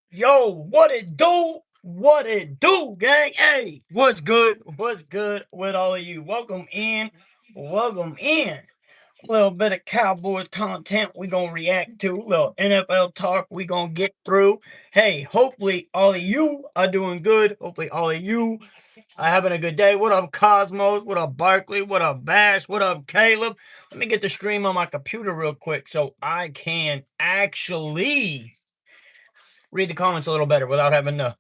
Yo, what it do? What it do, gang? Hey, what's good? What's good with all of you? Welcome in. Welcome in. A little bit of Cowboys content we gonna react to. A little NFL talk we gonna get through. Hey, hopefully all of you are doing good. Hopefully all of you are having a good day. What up, Cosmos? What up, Barkley? What up, Bash? What up, Caleb? Let me get the stream on my computer real quick so I can actually read the comments a little better without having to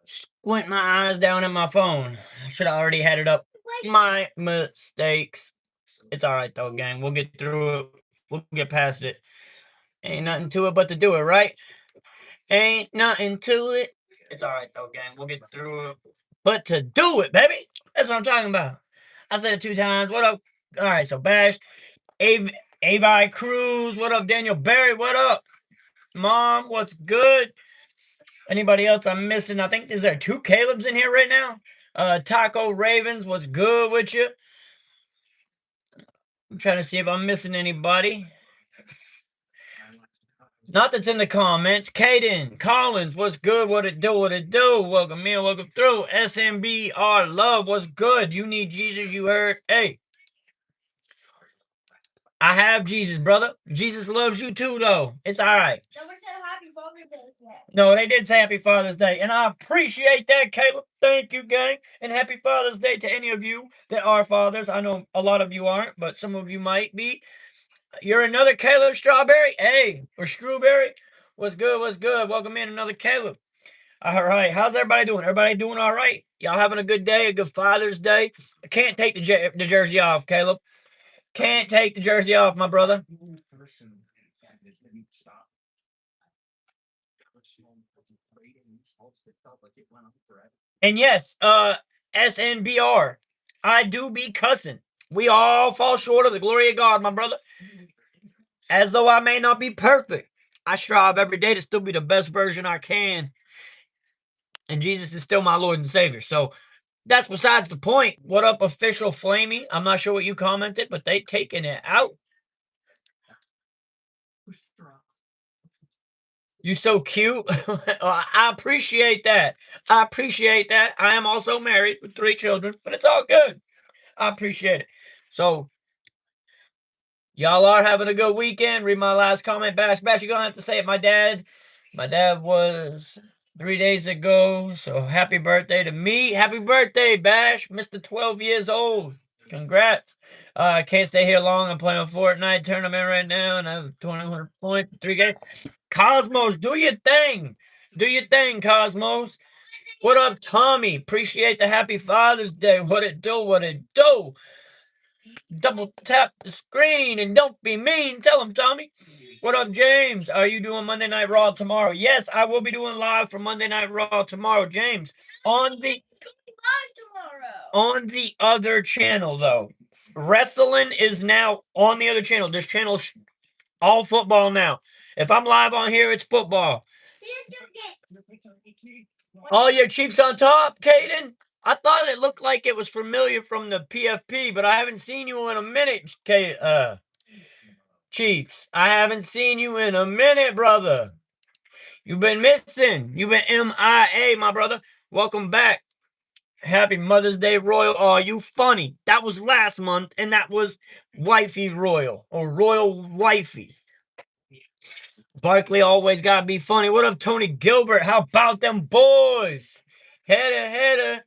squint my eyes down at my phone. I should have already had it up my mistakes. It's all right though, gang. We'll get through it. We'll get past it. Ain't nothing to it but to do it, right? Ain't nothing to it. It's all right though, gang. We'll get through it. But to do it, baby. That's what I'm talking about. I said it 2 times. What up? All right, so Bash, Avi Cruz. What up, Daniel Barry? What up, Mom? What's good? Anybody else I'm missing? I think is there 2 Caleb's in here right now. Taco Ravens. What's good with you? I'm trying to see if I'm missing anybody. Not that's in the comments. Caden Collins, what's good? What it do? What it do? Welcome in, welcome through. SMBR Love, what's good? You need Jesus, you heard. Hey, I have Jesus, brother. Jesus loves you too, though. It's all right. Nobody said Happy Father's Day yet. No, they did say Happy Father's Day, and I appreciate that, Caleb. Thank you, gang. And Happy Father's Day to any of you that are fathers. I know a lot of you aren't, but some of you might be. You're another Caleb Strawberry? Hey, or Strawberry? What's good? What's good? Welcome in, another Caleb. All right. How's everybody doing? Everybody doing all right? Y'all having a good day, a good Father's Day? I can't take the jersey off, Caleb. Can't take the jersey off, my brother. And yes, SNBR, I do be cussing. We all fall short of the glory of God, my brother. As though I may not be perfect, I strive every day to still be the best version I can. And Jesus is still my Lord and Savior. So that's besides the point. What up, Official Flamey? I'm not sure what you commented, but they taking it out. You so cute. I appreciate that. I appreciate that. I am also married with 3 children, but it's all good. I appreciate it. So y'all are having a good weekend. Read my last comment. Bash, you're gonna have to say it. My dad was 3 days ago. So happy birthday to me. Happy birthday, Bash. Mr. 12 years old. Congrats. I can't stay here long. I'm playing a Fortnite tournament right now, and I have 2,100 points, 3 games. Cosmos, do your thing. Do your thing, Cosmos. What up, Tommy? Appreciate the happy Father's Day. What it do? What it do? Double tap the screen and don't be mean. Tell him, Tommy. What up, James? Are you doing Monday Night Raw tomorrow? Yes, I will be doing live for Monday Night Raw tomorrow, James. On the other channel, though. Wrestling is now on the other channel. This channel's all football now. If I'm live on here, it's football. Oh, your Chiefs on top, Caden? I thought it looked like it was familiar from the PFP, but I haven't seen you in a minute, Chiefs. I haven't seen you in a minute, brother. You've been missing. You've been MIA, my brother. Welcome back. Happy Mother's Day, Royal. Oh, you funny. That was last month, and that was Wifey Royal, or Royal Wifey. Barkley always gotta be funny. What up, Tony Gilbert? How about them boys? Header.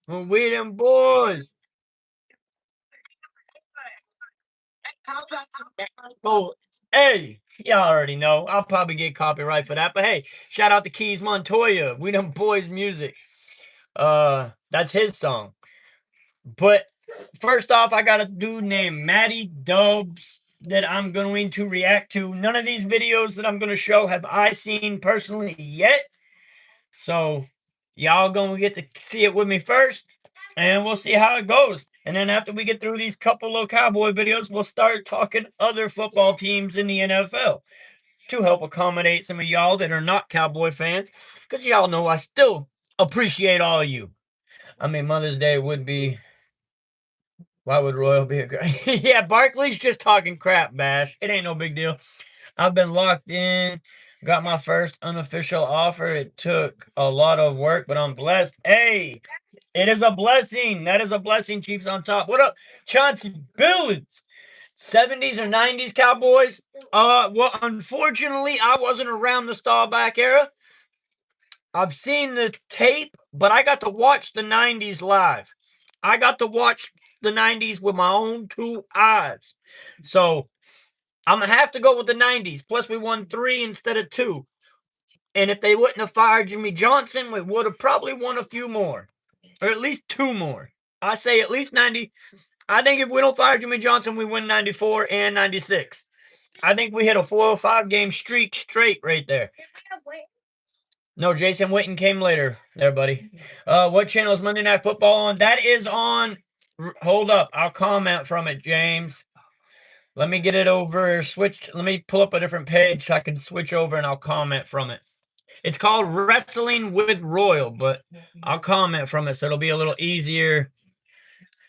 We them boys. Oh, hey, y'all already know. I'll probably get copyright for that. But hey, shout out to Keys Montoya. We them boys music. That's his song. But first off, I got a dude named Matty Dubs that I'm going to react to. None of these videos that I'm going to show have I seen personally yet. So y'all gonna get to see it with me first, and we'll see how it goes. And then after we get through these couple of Cowboy videos, we'll start talking other football teams in the NFL to help accommodate some of y'all that are not Cowboy fans, because y'all know I still appreciate all of you. I mean, Mother's Day would be... Why would Royal be a great... Yeah, Barkley's just talking crap, Bash. It ain't no big deal. I've been locked in. Got my first unofficial offer. It took a lot of work, but I'm blessed. Hey, it is a blessing. That is a blessing, Chiefs on top. What up, Chauncey Billings? 70s or 90s Cowboys? Well, unfortunately, I wasn't around the Staubach era. I've seen the tape, but I got to watch the 90s live. I got to watch the 90s with my own 2 eyes. So I'm going to have to go with the 90s. Plus, we won 3 instead of 2. And if they wouldn't have fired Jimmy Johnson, we would have probably won a few more. Or at least 2 more. I say at least 90. I think if we don't fire Jimmy Johnson, we win 94 and 96. I think we hit a 4 or 5 game streak straight right there. No, Jason Witten came later there, buddy. What channel is Monday Night Football on? That is on. Hold up. I'll comment from it, James. Let me get it over. Switched. Let me pull up a different page so I can switch over and I'll comment from it. It's called Wrestling with Royal, but I'll comment from it so it'll be a little easier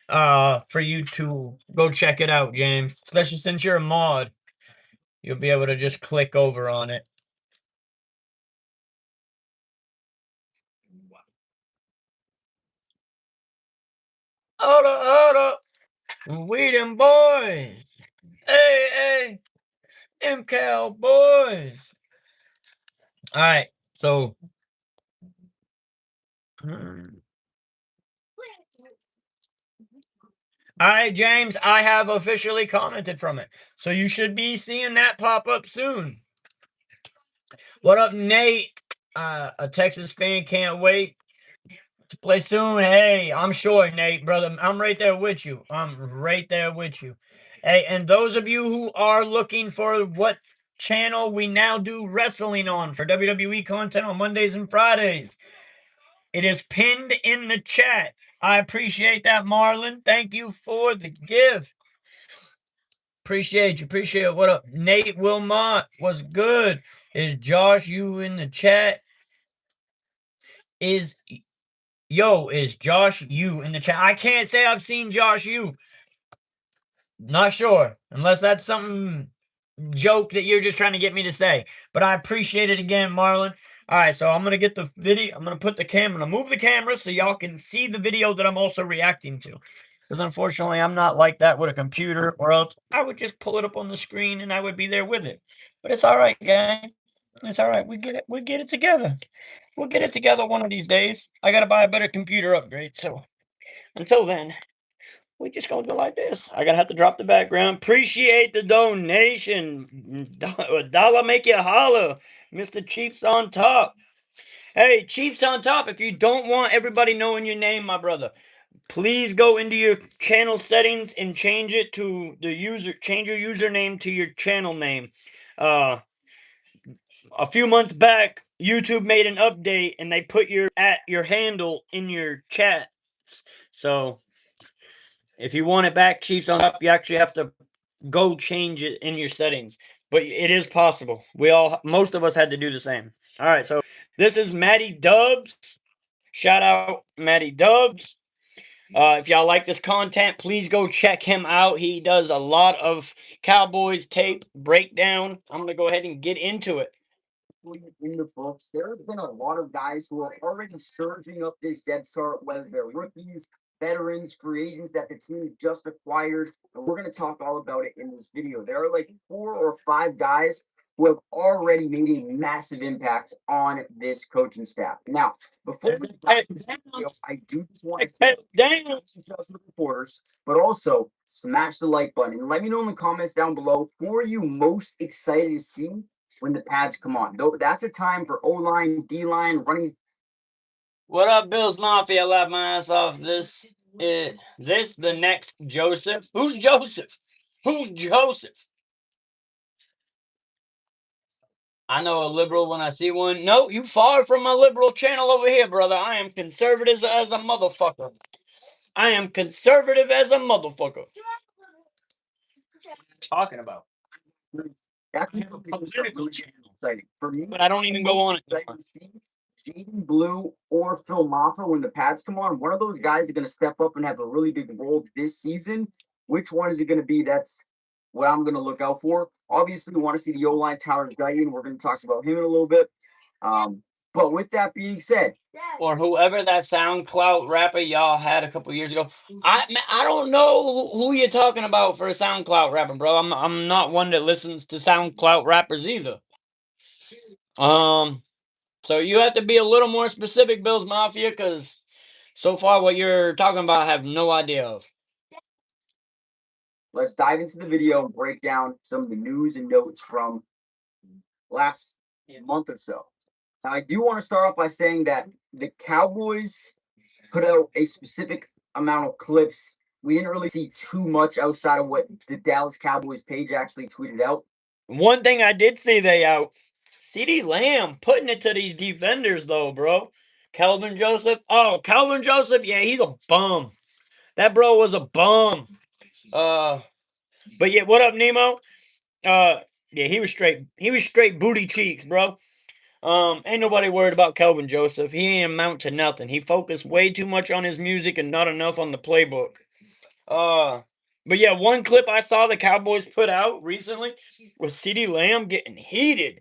for you to go check it out, James. Especially since you're a mod. You'll be able to just click over on it. Hold up. We them boys. Hey, them Cowboys. All right, so. All right, James, I have officially commented from it. So you should be seeing that pop up soon. What up, Nate? A Texas fan can't wait to play soon. Hey, I'm sure, Nate, brother. I'm right there with you. Hey, and those of you who are looking for what channel we now do wrestling on for WWE content on Mondays and Fridays, it is pinned in the chat. I appreciate that, Marlon. Thank you for the gift. Appreciate you. Appreciate it. What up? Nate Wilmot was good. Is Josh you in the chat? Is Josh you in the chat? I can't say I've seen Josh you. Not sure. Unless that's something joke that you're just trying to get me to say. But I appreciate it again, Marlon. All right, so I'm going to get the video. I'm going to put the camera. I'm going to move the camera so y'all can see the video that I'm also reacting to. Because unfortunately, I'm not like that with a computer, or else I would just pull it up on the screen and I would be there with it. But it's all right, gang. It's all right. We get it. We get it together. We'll get it together one of these days. I got to buy a better computer upgrade. So until then, we just gonna go like this. I gotta have to drop the background. Appreciate the donation. Dollar make you holler. Mr. Chiefs on top. Hey, Chiefs on top. If you don't want everybody knowing your name, my brother, please go into your channel settings and change it to the user. Change your username to your channel name. A few months back, YouTube made an update and they put your handle in your chat. So if you want it back, Chiefs on top, you actually have to go change it in your settings. But it is possible. Most of us had to do the same. All right, so this is Matty Dubs. Shout out Matty Dubs. If y'all like this content, please go check him out. He does a lot of Cowboys tape breakdown. I'm going to go ahead and get into it. In the books, there have been a lot of guys who are already surging up this depth chart, whether they're rookies, veterans, free agents that the team just acquired. And we're going to talk all about it in this video. There are like 4 or 5 guys who have already made a massive impact on this coaching staff. Now, before we dive into the video, I do just want to say to the reporters, but also smash the like button and let me know in the comments down below who are you most excited to see when the pads come on. Though that's a time for O-line, D-line, running. What up, Bills Mafia? I laugh my ass off. This the next Joseph. Who's Joseph? Who's Joseph? I know a liberal when I see one. No, you far from my liberal channel over here, brother. I am conservative as a motherfucker. I am conservative as a motherfucker. Talking about. That's a political channel. Exciting for me, but I don't even go on it. Jaden Blue or Phil Maffa when the pads come on. One of those guys are going to step up and have a really big role this season. Which one is it going to be? That's what I'm going to look out for. Obviously, we want to see the O-line, Tyler Guyton. We're going to talk about him in a little bit. But with that being said, or whoever that SoundCloud rapper y'all had a couple years ago, I don't know who you're talking about for a SoundCloud rapper, bro. I'm not one that listens to SoundCloud rappers either. So you have to be a little more specific, Bills Mafia, because so far what you're talking about, I have no idea of. Let's dive into the video and break down some of the news and notes from last month or so. Now, I do want to start off by saying that the Cowboys put out a specific amount of clips. We didn't really see too much outside of what the Dallas Cowboys page actually tweeted out. One thing I did see they out, CeeDee Lamb putting it to these defenders though, bro. Calvin Joseph. Oh, Calvin Joseph, yeah, he's a bum. That bro was a bum. But yeah, what up, Nemo? Yeah, he was straight booty cheeks, bro. Ain't nobody worried about Calvin Joseph. He ain't amount to nothing. He focused way too much on his music and not enough on the playbook. But yeah, one clip I saw the Cowboys put out recently was CeeDee Lamb getting heated.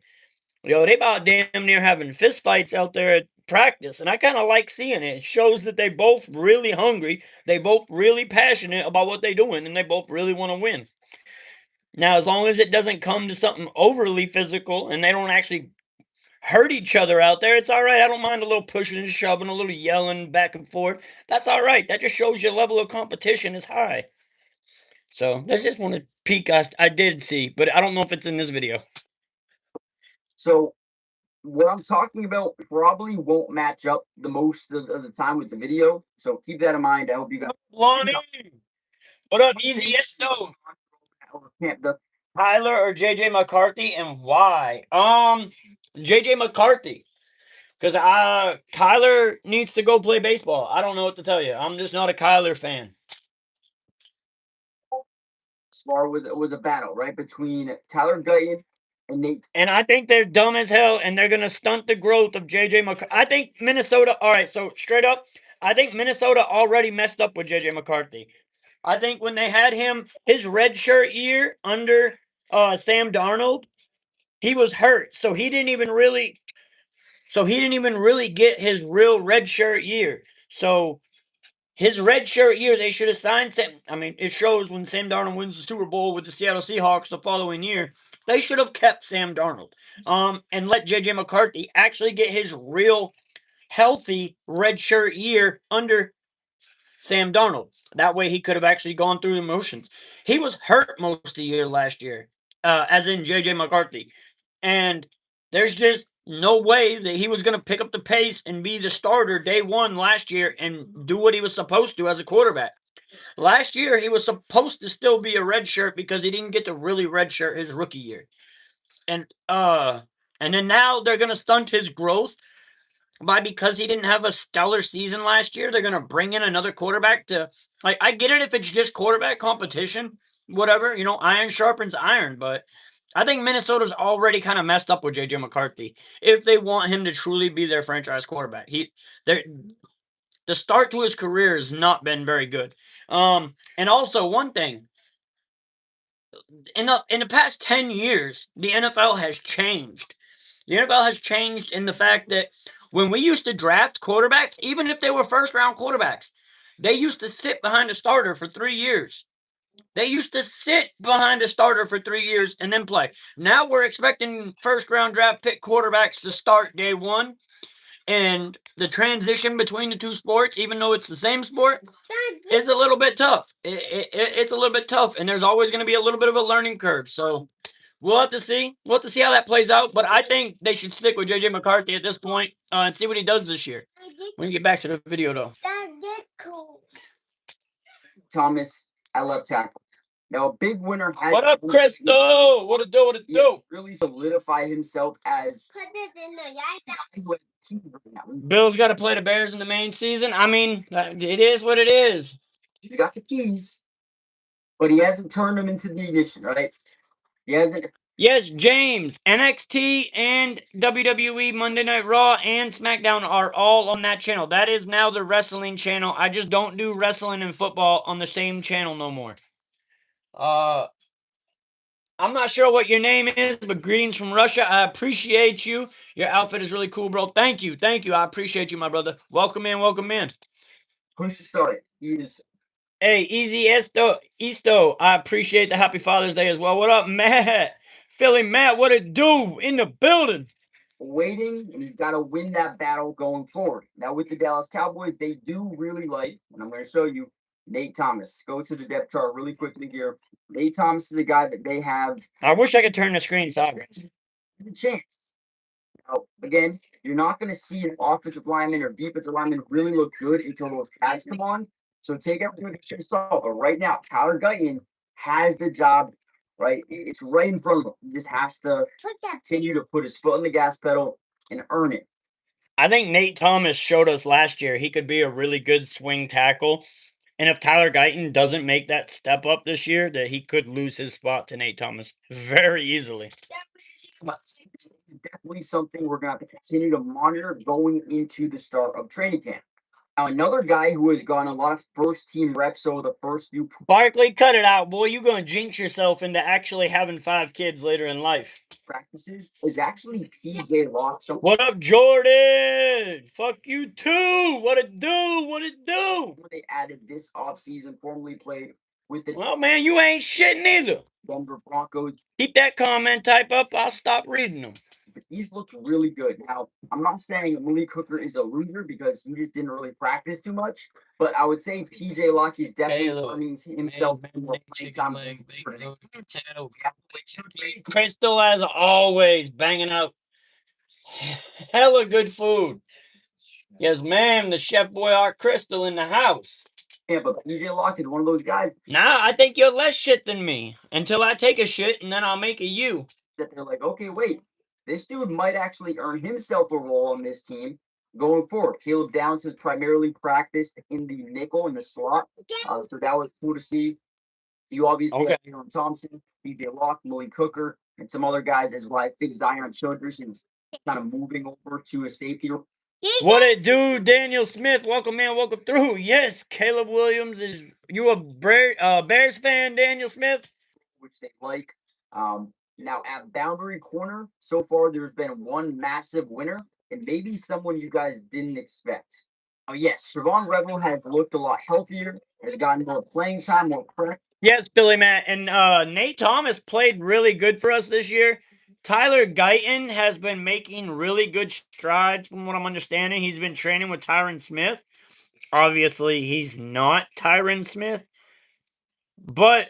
Yo, they about damn near having fist fights out there at practice, and I kind of like seeing it. It shows that they both really hungry, they both really passionate about what they're doing, and they both really want to win. Now, as long as it doesn't come to something overly physical and they don't actually hurt each other out there, it's all right. I don't mind a little pushing and shoving, a little yelling back and forth. That's all right. That just shows your level of competition is high. So that's just one peek I did see, but I don't know if it's in this video. So what I'm talking about probably won't match up the most of the time with the video. So keep that in mind. I hope you guys. Lonnie, what up, Easy Esto? Tyler or JJ McCarthy, and why? JJ McCarthy. Because Kyler needs to go play baseball. I don't know what to tell you. I'm just not a Kyler fan. Spar was a battle right between Tyler Guyton and Nate. And I think they're dumb as hell, and they're gonna stunt the growth of JJ McCarthy. I think Minnesota. All right, so straight up, I think Minnesota already messed up with JJ McCarthy. I think when they had him his red shirt year under Sam Darnold, he was hurt, so he didn't even really get his real red shirt year. So his red shirt year, they should have signed Sam. I mean, it shows when Sam Darnold wins the Super Bowl with the Seattle Seahawks the following year. They should have kept Sam Darnold, and let JJ McCarthy actually get his real healthy red shirt year under Sam Darnold. That way, he could have actually gone through the motions. He was hurt most of the year last year, as in JJ McCarthy, and there's just no way that he was going to pick up the pace and be the starter day one last year and do what he was supposed to as a quarterback. Last year, he was supposed to still be a red shirt because he didn't get to really red shirt his rookie year. And then now they're going to stunt his growth because he didn't have a stellar season last year. They're going to bring in another quarterback to, like, I get it if it's just quarterback competition, whatever, iron sharpens iron, but I think Minnesota's already kind of messed up with JJ McCarthy if they want him to truly be their franchise quarterback. The start to his career has not been very good. And also one thing, in the past 10 years, the NFL has changed. The NFL has changed in the fact that when we used to draft quarterbacks, even if they were first round quarterbacks, they used to sit behind a starter for 3 years. They used to sit behind a starter for 3 years and then play. Now we're expecting first round draft pick quarterbacks to start day one. And the transition between the two sports, even though it's the same sport, is a little bit tough. It's a little bit tough, and there's always going to be a little bit of a learning curve. So we'll have to see. We'll have to see how that plays out. But I think they should stick with JJ McCarthy at this point and see what he does this year. When we get back to the video, though. Thomas at left tackle. Now, a big winner has. What up, Cristo? What it do? What it do? Really solidified himself as. Bill's got to play the Bears in the main season. I mean, it is what it is. He's got the keys, but he hasn't turned them into the ignition, right? He hasn't. Yes, James, NXT and WWE Monday Night Raw and SmackDown are all on that channel. That is now the wrestling channel. I just don't do wrestling and football on the same channel no more. I'm not sure what your name is, but greetings from Russia. I appreciate you. Your outfit is really cool, bro. Thank you. Thank you. I appreciate you, my brother. Welcome in. Welcome in. Push to start it. Hey, Easy Esto. I appreciate the Happy Father's Day as well. What up, Matt? Philly Matt, what it do in the building? Waiting, and he's got to win that battle going forward. Now, with the Dallas Cowboys, they do really like, and I'm going to show you, Nate Thomas. Go to the depth chart really quickly here. Nate Thomas is a guy that they have. I wish I could turn the screen sideways. A chance. Now, again, you're not going to see an offensive lineman or defensive lineman really look good until those pads come on. So take everything with a grain of salt. But right now, Tyler Guyton has the job, right? It's right in front of him. He just has to continue to put his foot on the gas pedal and earn it. I think Nate Thomas showed us last year he could be a really good swing tackle. And if Tyler Guyton doesn't make that step up this year, that he could lose his spot to Nate Thomas very easily. But this is definitely something we're going to have to continue to monitor going into the start of training camp. Now, another guy who has gotten a lot of first team reps over the first few Barkley, cut it out, boy. You're going to jinx yourself into actually having 5 kids later in life. practices is actually PJ Locke. So What up, Jordan? Fuck you too. What it do? What it do? they added this offseason, formerly played with the Well, man, you ain't shit neither. Denver Broncos. Keep that comment type up. I'll stop reading them. But he's looked really good. Now, I'm not saying Malik Hooker is a loser because he just didn't really practice too much, but I would say PJ Locke is definitely earning himself more playing time. Crystal, as always, banging out hella good food. Yes, ma'am. The chef boy Art Crystal in the house. Yeah, but PJ Locke is one of those guys Nah, I think you're less shit than me until I take a shit and then I'll make a you. that they're like, okay, wait, this dude might actually earn himself a role on this team going forward. Caleb Downs has primarily practiced in the nickel in the slot, so that was cool to see. You obviously Okay. have Aaron Thompson, PJ Locke, Malik Hooker, and some other guys as well. I think Zion Childress is kind of moving over to a safety. What it do, Daniel Smith? Welcome in, welcome through. Yes, Caleb Williams is you a Bears fan, Daniel Smith? Which they like. Now at boundary corner, so far there's been one massive winner, and maybe someone you guys didn't expect. Oh yes, Siobhan Rebel has looked a lot healthier, has gotten more playing time, more prep. Yes, Philly Matt. And Nate Thomas played really good for us this year. Tyler Guyton has been making really good strides from what I'm understanding. He's been training with Tyron Smith. Obviously, he's not Tyron Smith. But,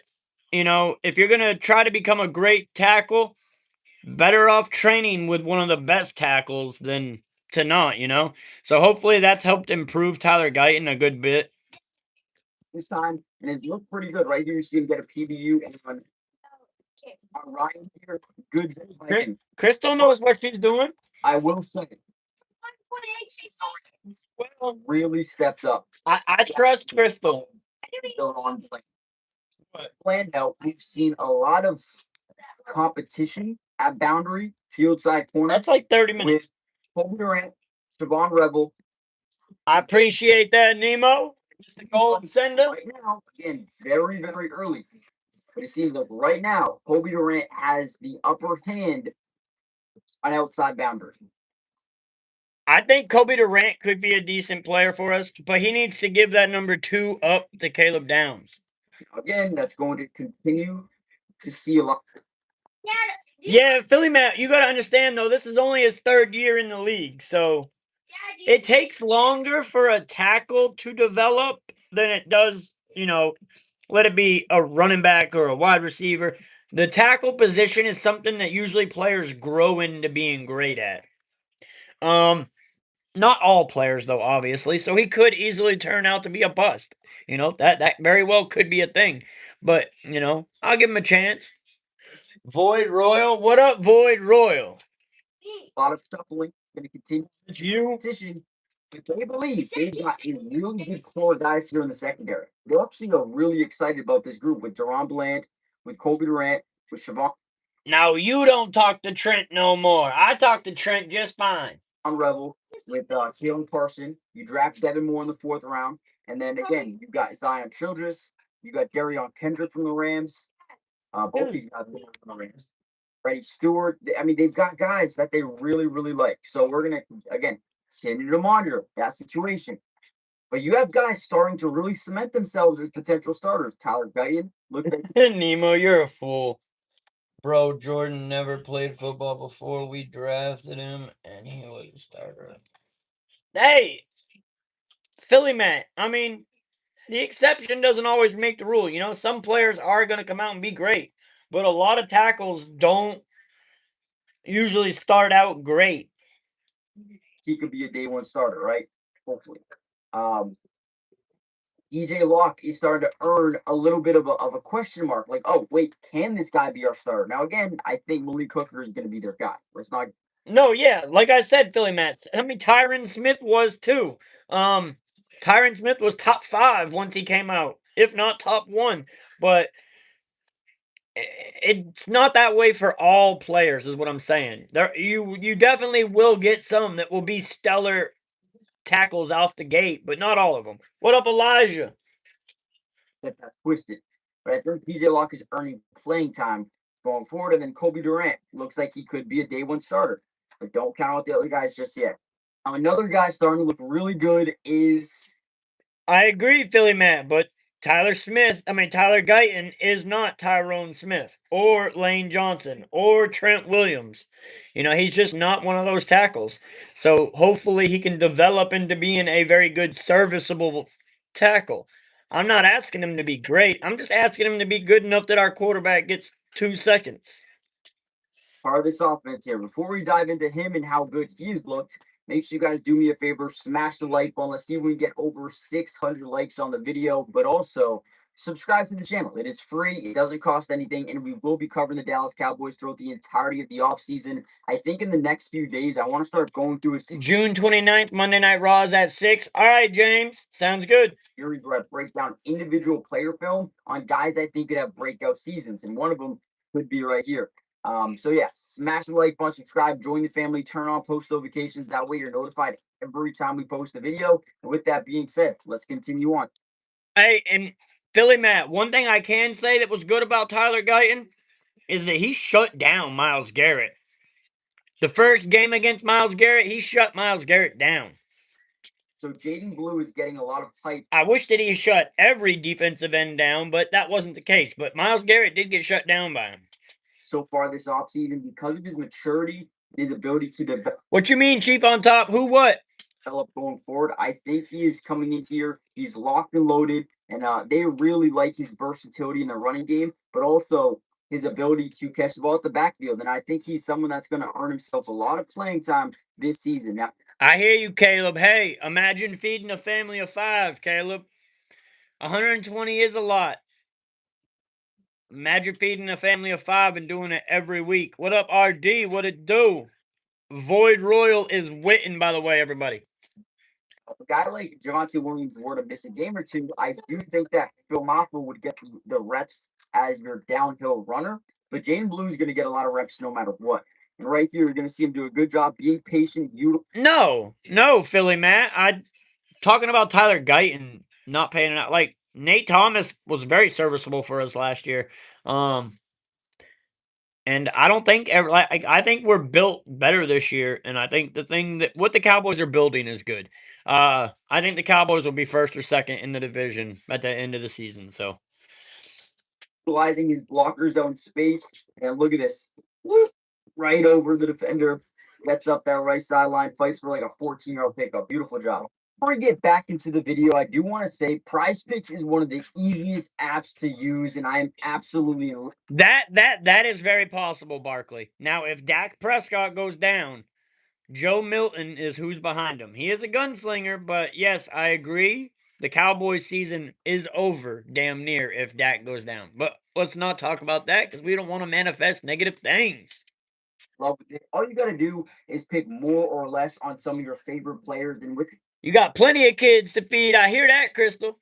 you know, if you're going to try to become a great tackle, better off training with one of the best tackles than to not, you know? So hopefully that's helped improve Tyler Guyton a good bit. This time, and it's looked pretty good. Right here, you see him get a PBU on Ryan here. Good. Crystal knows what she's doing. I will say, Well, really stepped up. I trust Crystal. Still on plan. Planned out. We've seen a lot of competition at boundary, field side corner. That's like 30 minutes. With Kobe Durant, Siobhan Rebel. I appreciate that, Nemo. It's the golden sender. Right now, again, very, very early. But it seems like right now, Kobe Durant has the upper hand on outside boundary. I think Kobe Durant could be a decent player for us, but he needs to give that number 2 up to Caleb Downs. Again, that's going to continue to see a lot. Yeah, Philly Matt, you got to understand, though, this is only his 3rd year in the league, so it takes longer for a tackle to develop than it does, you know, let it be a running back or a wide receiver. The tackle position is something that usually players grow into being great at. Not all players, though, obviously, so he could easily turn out to be a bust. You know, that very well could be a thing. But, you know, I'll give him a chance. Void Royal, what up, Void Royal? A lot of shuffling. Going to continue. It's you. Competition. But they believe they've got a really good core of guys here in the secondary. They actually are really excited about this group with Deron Bland, with Kobe Durant, with Siobhan Now you don't talk to Trent no more. I talk to Trent just fine. Rebel, with Kalen Carson. You draft Devin Moore in the 4th round. And then again, you got Zion Childress. You got Darion Kendrick from the Rams. Both these guys from the Rams. Freddie Stewart. I mean, they've got guys that they really, really like. So we're going to, again, continue to monitor that situation. But you have guys starting to really cement themselves as potential starters. Tyler Guyton, look at Nemo, you're a fool. Bro, Jordan never played football before we drafted him, and he was a starter. Hey, Philly Matt, I mean, the exception doesn't always make the rule. You know, some players are going to come out and be great, but a lot of tackles don't usually start out great. he could be a day 1 starter, right? Hopefully. DJ Locke is starting to earn a little bit of a question mark. Like, oh, wait, can this guy be our starter? Now, again, I think Malik Hooker is going to be their guy. Let's not. No, yeah, like I said, Philly Matt. I mean, Tyron Smith was too. Tyron Smith was top 5 once he came out, if not top 1. But it's not that way for all players, is what I'm saying. There, you definitely will get some that will be stellar tackles off the gate, but not all of them. What up, Elijah? Get that twisted. But I think DJ Locke is earning playing time going forward. And then Kobe Durant looks like he could be a day 1 starter. But don't count out the other guys just yet. Another guy starting to look really good is. I agree, Philly Matt, but Tyler Guyton is not Tyrone Smith or Lane Johnson or Trent Williams. You know, he's just not one of those tackles. So hopefully he can develop into being a very good, serviceable tackle. I'm not asking him to be great. I'm just asking him to be good enough that our quarterback gets 2 seconds. Part of this offense here. Before we dive into him and how good he's looked, make sure you guys do me a favor, smash the like button. Let's see if we can get over 600 likes on the video, but also subscribe to the channel. It is free, it doesn't cost anything, and we will be covering the Dallas Cowboys throughout the entirety of the offseason. I think in the next few days, I want to start going through a June 29th, Monday Night Raw is at 6. All right, James. Sounds good. series where I break down individual player film on guys I think could have breakout seasons, and one of them could be right here. So yeah, smash the like button, subscribe, join the family, turn on post notifications. That way you're notified every time we post a video. And with that being said, let's continue on. Hey, and Philly Matt, one thing I can say that was good about Tyler Guyton is that he shut down Myles Garrett. The first game against Myles Garrett, he shut Myles Garrett down. So Jaden Blue is getting a lot of hype. I wish that he shut every defensive end down, but that wasn't the case. But Myles Garrett did get shut down by him. So far this offseason, because of his maturity, his ability to develop. What you mean, Chief on top? Who what? Going forward, I think he is coming in here. He's locked and loaded, and they really like his versatility in the running game, but also his ability to catch the ball at the backfield. And I think he's someone that's going to earn himself a lot of playing time this season. Now, I hear you, Caleb. Hey, imagine feeding a family of 5, Caleb. 120 is a lot. Imagine feeding a family of 5 and doing it every week. What up, RD? What it do? Void Royal is Witten, by the way, everybody. A guy like Javonte Williams were to miss a game or two, I do think that Phil Maffa would get the reps as your downhill runner. But Jaden Blue is going to get a lot of reps no matter what. And right here, you're going to see him do a good job being patient. No, Philly Matt. I talking about Tyler Guyton not paying it out. Like Nate Thomas was very serviceable for us last year. And I don't think I think we're built better this year, and I think the thing that what the Cowboys are building is good. I think the Cowboys will be first or second in the division at the end of the season. So utilizing his blockers on space, and look at this, right over the defender, gets up that right sideline, fights for like a 14-yard pickup. Beautiful job. Before we get back into the video, I do want to say Prize Picks is one of the easiest apps to use, and I am absolutely that is very possible, Barkley. Now, if Dak Prescott goes down, Joe Milton is who's behind him. He is a gunslinger, but yes, I agree. The Cowboys season is over, damn near, if Dak goes down. But let's not talk about that because we don't want to manifest negative things. Love it. All you got to do is pick more or less on some of your favorite players, and with you got plenty of kids to feed. I hear that, Crystal.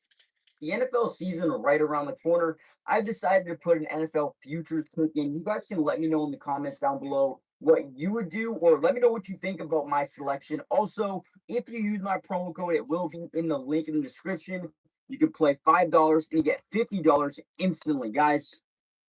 The NFL season right around the corner, I've decided to put an NFL futures pick in. You guys can let me know in the comments down below what you would do, or let me know what you think about my selection. Also, if you use my promo code, it will be in the link in the description. You can play $5 and you get $50 instantly. Guys,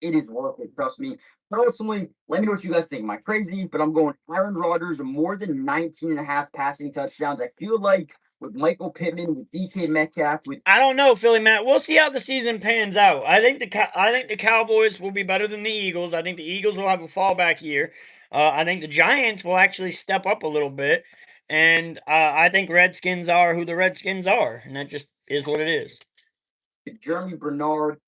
it is worth it, trust me. But ultimately, let me know what you guys think. Am I crazy? But I'm going Aaron Rodgers, more than 19 and a half passing touchdowns. I feel like with Michael Pittman, with DK Metcalf, with I don't know, Philly Matt. We'll see how the season pans out. I think the Cowboys will be better than the Eagles. I think the Eagles will have a fallback year. I think the Giants will actually step up a little bit, and I think Redskins are who the Redskins are, and that just is what it is. Jeremy Bernard,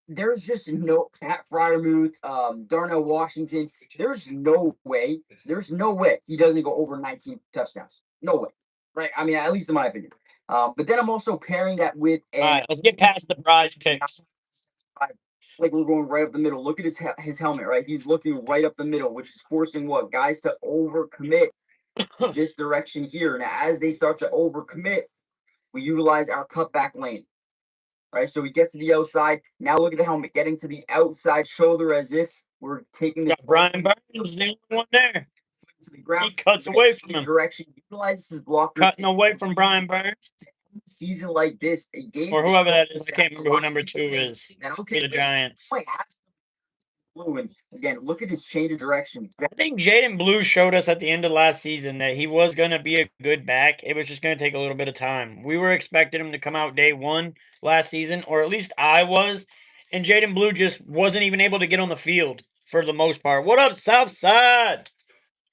there's just no Pat Fryermuth, Darnell Washington. There's no way he doesn't go over 19 touchdowns. No way. Right? I mean, at least in my opinion. But then I'm also pairing that with All right, let's get past the prize picks. like we're going right up the middle. Look at his helmet, right? He's looking right up the middle, which is forcing what guys to overcommit this direction here. And as they start to overcommit, we utilize our cutback lane. Right, so we get to the outside. Now look at the helmet getting to the outside shoulder as if we're taking the Got Brian Burns, the only one there. to the ground. He cuts away from him. Direction, utilizes his blocker. Cutting away from Brian Burns. Season like this, they gave Or whoever that is. I can't remember who number 2 is. And For the Giants. might have Blue, and again, look at his change of direction. I think Jaden Blue showed us at the end of last season that he was going to be a good back. It was just going to take a little bit of time. We were expecting him to come out day one last season, or at least I was. And Jaden Blue just wasn't even able to get on the field for the most part. What up, Southside?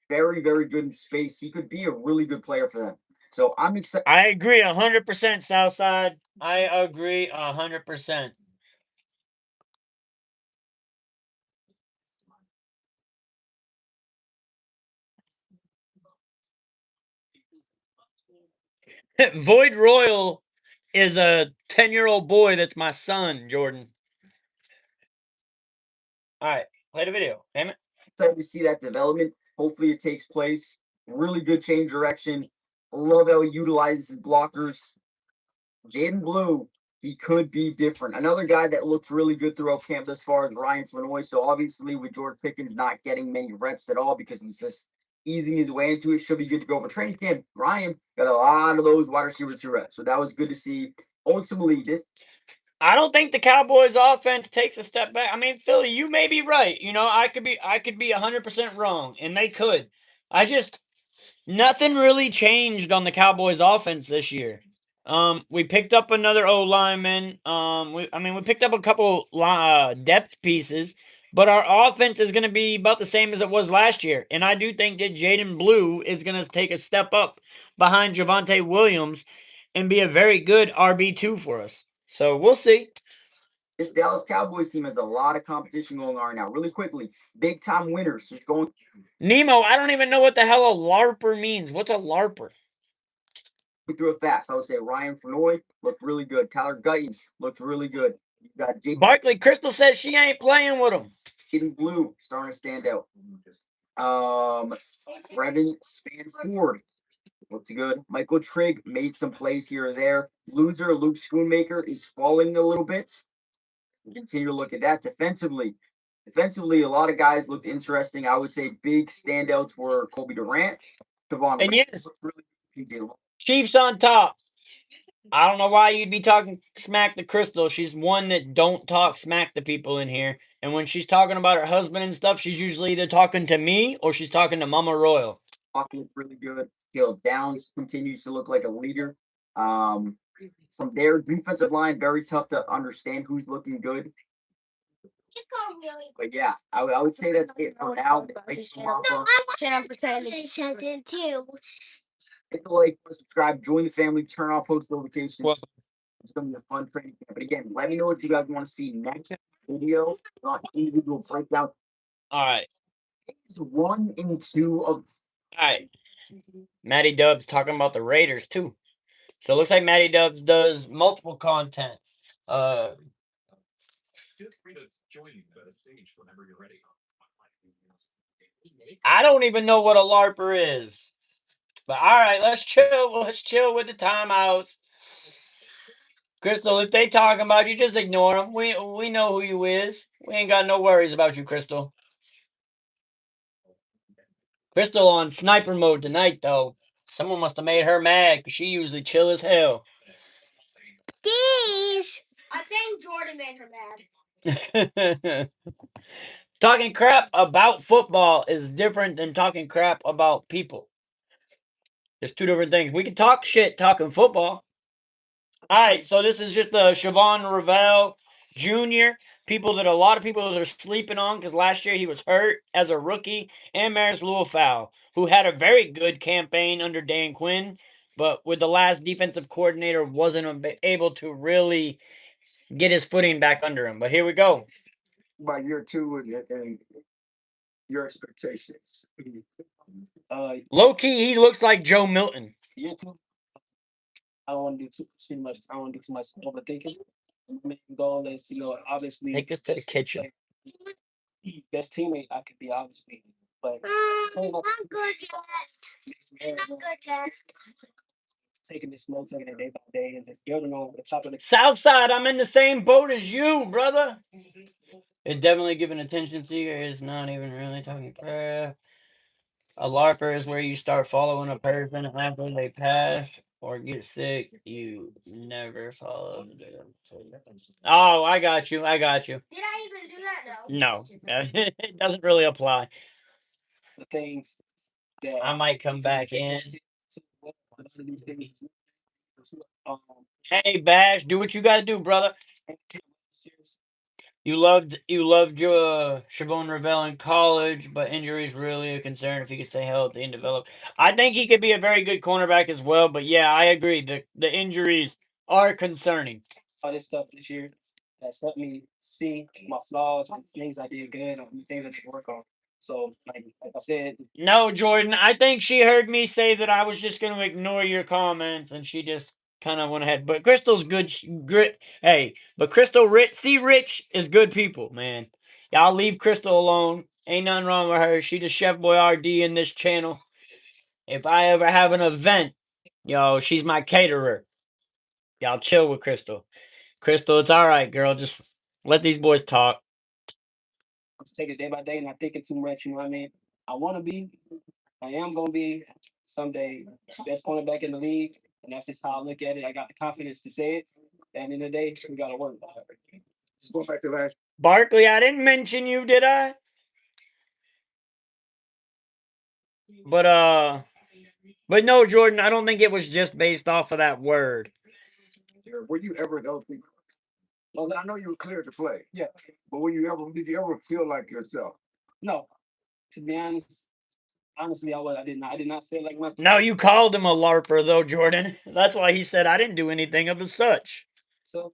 Very, very good in space. He could be a really good player for them. So I'm excited. I agree 100%, Southside. I agree 100%. Void Royal is a 10-year-old boy that's my son, Jordan. All right, play the video. Damn it. Excited to see that development. Hopefully it takes place. Really good change direction. Love how he utilizes his blockers. Jaden Blue, he could be different. Another guy that looked really good throughout camp thus far is Ryan Flanoy. So obviously with George Pickens not getting many reps at all because he's just easing his way into it, should be good to go for training camp. Ryan got a lot of those wide receiver 2 reps. So that was good to see. Ultimately, this I don't think the Cowboys offense takes a step back. I mean, Philly, you may be right. You know, I could be 100% wrong, and they could. Nothing really changed on the Cowboys offense this year. We picked up another O lineman. We picked up a couple depth pieces, but our offense is going to be about the same as it was last year. And I do think that Jaden Blue is going to take a step up behind Javonte Williams and be a very good RB2 for us. So we'll see. This Dallas Cowboys team has a lot of competition going on right now. Really quickly, big time winners just going. Nemo, I don't even know what the hell a LARPer means. What's a LARPer? We threw it fast. I would say Ryan Flanoy looked really good. Tyler Guyton looked really good. You got Jake Barkley. Crystal says she ain't playing with him. Jaden Blue starting to stand out. Brevin Spanford looked good. Michael Trigg made some plays here or there. Loser Luke Schoonmaker is falling a little bit. We continue to look at that defensively. Defensively, a lot of guys looked interesting. I would say big standouts were Kobe Durant, Devon. And yes, really, Chiefs on top. I don't know why you'd be talking smack to Crystal. She's one that don't talk smack to people in here. And when she's talking about her husband and stuff, she's usually either talking to me or she's talking to Mama Royal. Looked really good. Caleb Downs continues to look like a leader. From their defensive line, very tough to understand who's looking good. But yeah, I would say that's it for now. I'm pretending too. Hit the like, subscribe, join the family, turn on post notifications. Well, it's going to be a fun training camp. But again, let me know what you guys want to see next video, not individual breakdown. all right. It's 1 and 2 of. All right. Matty Dubs talking about the Raiders too. So it looks like Matty Dubs does multiple content. Feel free to join the stage whenever you're ready. I don't even know what a LARPer is. But all right, let's chill. Let's chill with the timeouts. Crystal, if they talking about you, just ignore them. We know who you is. We ain't got no worries about you, Crystal. Crystal on sniper mode tonight, though. Someone must have made her mad because she usually chill as hell. Geez. I think Jordan made her mad. Talking crap about football is different than talking crap about people. There's two different things. We can talk shit talking football. All right, so this is just Siobhan Ravel Jr. A lot of people that are sleeping on because last year he was hurt as a rookie, and Maris Luafau, who had a very good campaign under Dan Quinn, but with the last defensive coordinator wasn't able to really get his footing back under him. But here we go. By year 2 and your expectations. Low key, he looks like Joe Milton. Year 2. I don't want to do too much. I don't want to do too much overthinking. Main goal is, obviously Take us to the best kitchen. player, best teammate I could be, obviously. But I'm good, Dad. I'm good, Dad. taking it slow, taking it day by day, and just building on the top of the. Southside, I'm in the same boat as you, brother. It's definitely giving attention seeker is not even really talking crap. A LARPer is where you start following a person after they pass or get sick. You never follow them. Oh, I got you. I got you. Did I even do that? No, it doesn't really apply. The things that I might come back in. these things. Hey, Bash, do what you got to do, brother. You loved Siobhan Ravel in college, but injury is really a concern if he could stay healthy and develop. I think he could be a very good cornerback as well, but yeah, I agree. The injuries are concerning. All this stuff this year that's helped me see my flaws, things I did good, and things I didn't work on. So, like I said, No, Jordan, I think she heard me say that I was just going to ignore your comments, and she just kind of went ahead. But Crystal's good. Hey, but Crystal Rich is good people, man. Y'all leave Crystal alone. Ain't nothing wrong with her. She the Chef Boyardee in this channel. If I ever have an event, she's my caterer. Y'all chill with Crystal. Crystal, it's all right, girl. Just let these boys talk. just take it day by day, not thinking too much. You know what I mean? I want to be, I am gonna be someday best cornerback in the league, and that's just how I look at it. I got the confidence to say it. At the end of the day, we gotta work. Just going back to last. Barkley, I didn't mention you, did I? But no, Jordan, I don't think it was just based off of that word. Were you ever healthy? Well, I know you were cleared to play. Yeah. But did you ever feel like yourself? No, to be honest, honestly, I did not feel like myself. No, you called him a LARPer, though, Jordan. That's why he said I didn't do anything of the such. So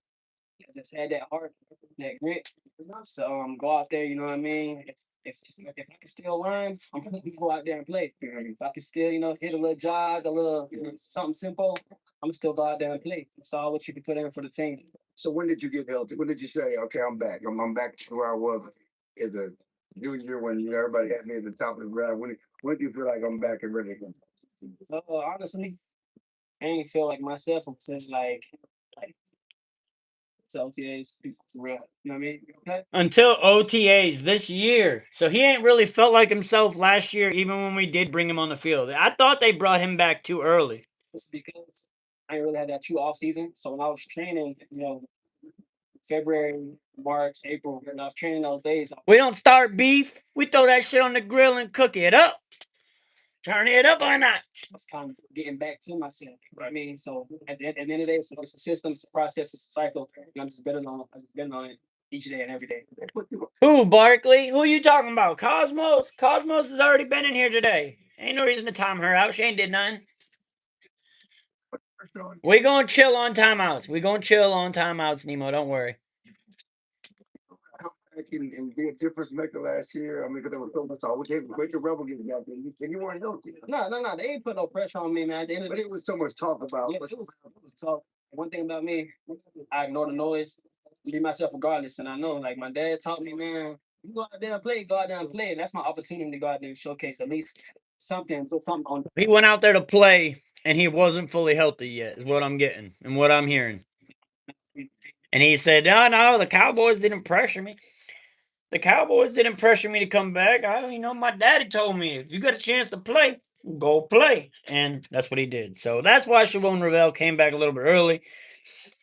I just had that heart, that grit. So go out there, you know what I mean? If I can still run, I'm gonna go out there and play. If I can still, hit a little jog, a little something tempo, I'm gonna still go out there and play. It's all what you can put in for the team. So when did you get healthy? When did you say, okay, I'm back? I'm back to where I was as a junior when everybody had me at the top of the ground. When did you feel like I'm back and ready again? Honestly, I ain't feel like myself until like OTAs, for real. You know what I mean? Okay. Until OTAs this year. So he ain't really felt like himself last year, even when we did bring him on the field. I thought they brought him back too early. It's because I ain't really had that true off season. So when I was training, February, March, April, when I was training those days, We don't start beef. We throw that shit on the grill and cook it up. Turn it up or not. I was kind of getting back to myself. You know what I mean? So at the end of the day, it's a system, it's a process, it's a cycle. And I'm just betting on it each day and every day. Who, Barkley? Who you talking about? Cosmos? Cosmos has already been in here today. Ain't no reason to time her out. She ain't did nothing. We gonna chill on timeouts. Nemo. Don't worry. Come back and be a difference maker last year. I mean, because there was so much all we gave wait till Rebel gets back there, and you weren't healthy. No. They ain't put no pressure on me, man. But it was so much talk about. Yeah, it was talk. One thing about me, I ignore the noise, be myself regardless. And I know, like my dad taught me, man, you go out there and play, and that's my opportunity to go out there and showcase at least something, put something on. He went out there to play, and he wasn't fully healthy yet. Is what I'm getting and what I'm hearing. And he said, "No, the Cowboys didn't pressure me. The Cowboys didn't pressure me to come back. My daddy told me if you got a chance to play, go play." And that's what he did. So that's why Siobhan Ravel came back a little bit early.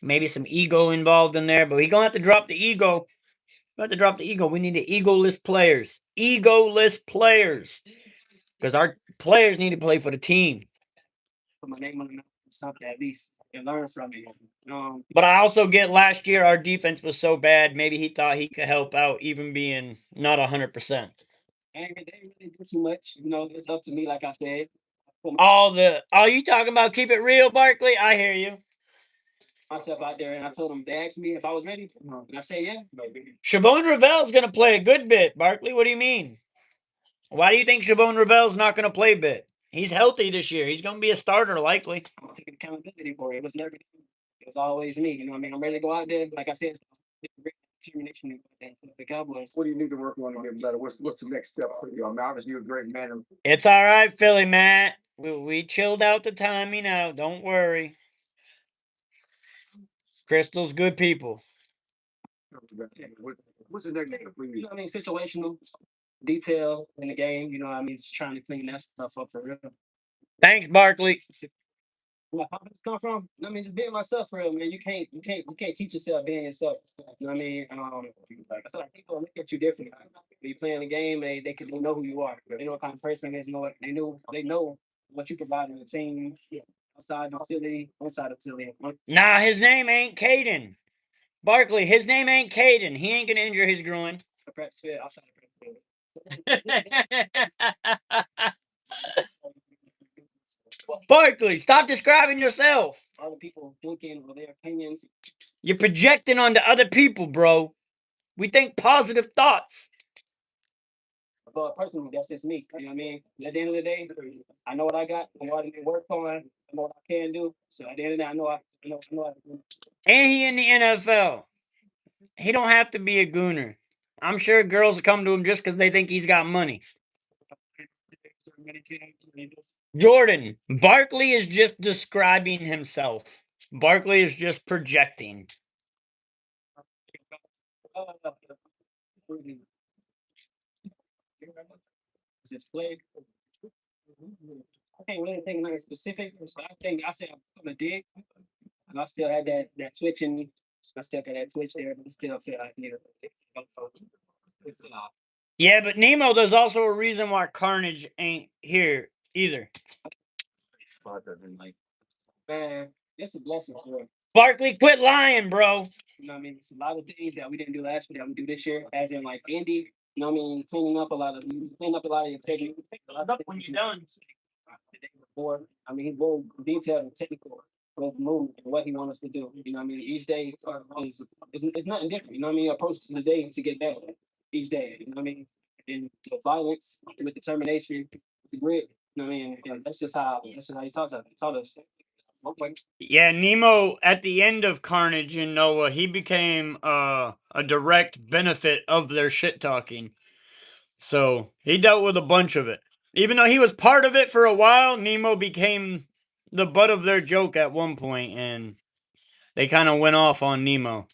Maybe some ego involved in there, but he's going to have to drop the ego. We need the egoless players. Because our players need to play for the team. Put my name on something at least and learn from it. But I also get last year our defense was so bad, maybe he thought he could help out even being not 100%. And they really do too much. It's up to me, like I said. You talking about keep it real, Barkley? I hear you. Myself out there, and I told them, they asked me if I was ready, and I say yeah. Siobhan Ravel's going to play a good bit, Barkley. What do you mean? Why do you think Siobhan Ravel's not going to play a bit? He's healthy this year. He's gonna be a starter likely. I'm taking accountability for it. It was never him. It was always me. You know what I mean? I'm ready to go out there. Like I said, great determination to go out there and the Cowboys. What do you need to work on to get better? What's the next step for you? I mean, obviously you're a great man. It's all right, Philly Matt. We chilled out the timing out. Don't worry. Crystal's good people. What's the next step for You you? know what I mean? Situational detail in the game. You know what I mean? Just trying to clean that stuff up for real. Thanks, Barkley. Where my confidence come from? I mean, just being myself for real, man. You can't teach yourself being yourself. You know what I mean? Like I feel like people look at you differently. When you playing the game, they know who you are. They know what kind of person it is. They know what you provide in the team, outside the facility, inside the facility. Nah, his name ain't Caden. Barkley, his name ain't Caden. He ain't gonna injure his groin. The practice field, outside the practice field. Barkley, stop describing yourself. Other people thinking or their opinions. You're projecting onto other people, bro. We think positive thoughts. But personally, that's just me. You know what I mean? At the end of the day, I know what I got. I know what I can work on. I know what I can do. So at the end of the day, I know I know what I can do. And he in the NFL. He don't have to be a gooner. I'm sure girls will come to him just because they think he's got money. Jordan, Barkley is just describing himself. Barkley is just projecting. Is it play? I can't really think of nothing specific. But I think I said I'm a dig. And I still had that twitch in me. I still got that twitch there, but I still feel like Yeah, but Nemo, there's also a reason why Carnage ain't here either. Man, it's a blessing for him. Barkley, quit lying, bro. You know what I mean? It's a lot of things that we didn't do last year that we do this year, as in like Indy. You know what I mean? Cleaning up a lot of your technique. When you're done. The day before, I mean, he's very detailed and technical with the movement and what he wants us to do. You know what I mean? Each day is it's nothing different. You know what I mean? Approach to the day to get better each day. You know what I mean? And with violence, with determination, with grit. You know what I mean? And that's just how he taught us. Yeah, Nemo at the end of Carnage and Noah, he became a direct benefit of their shit talking. So he dealt with a bunch of it. Even though he was part of it for a while, Nemo became the butt of their joke at one point, and they kind of went off on Nemo.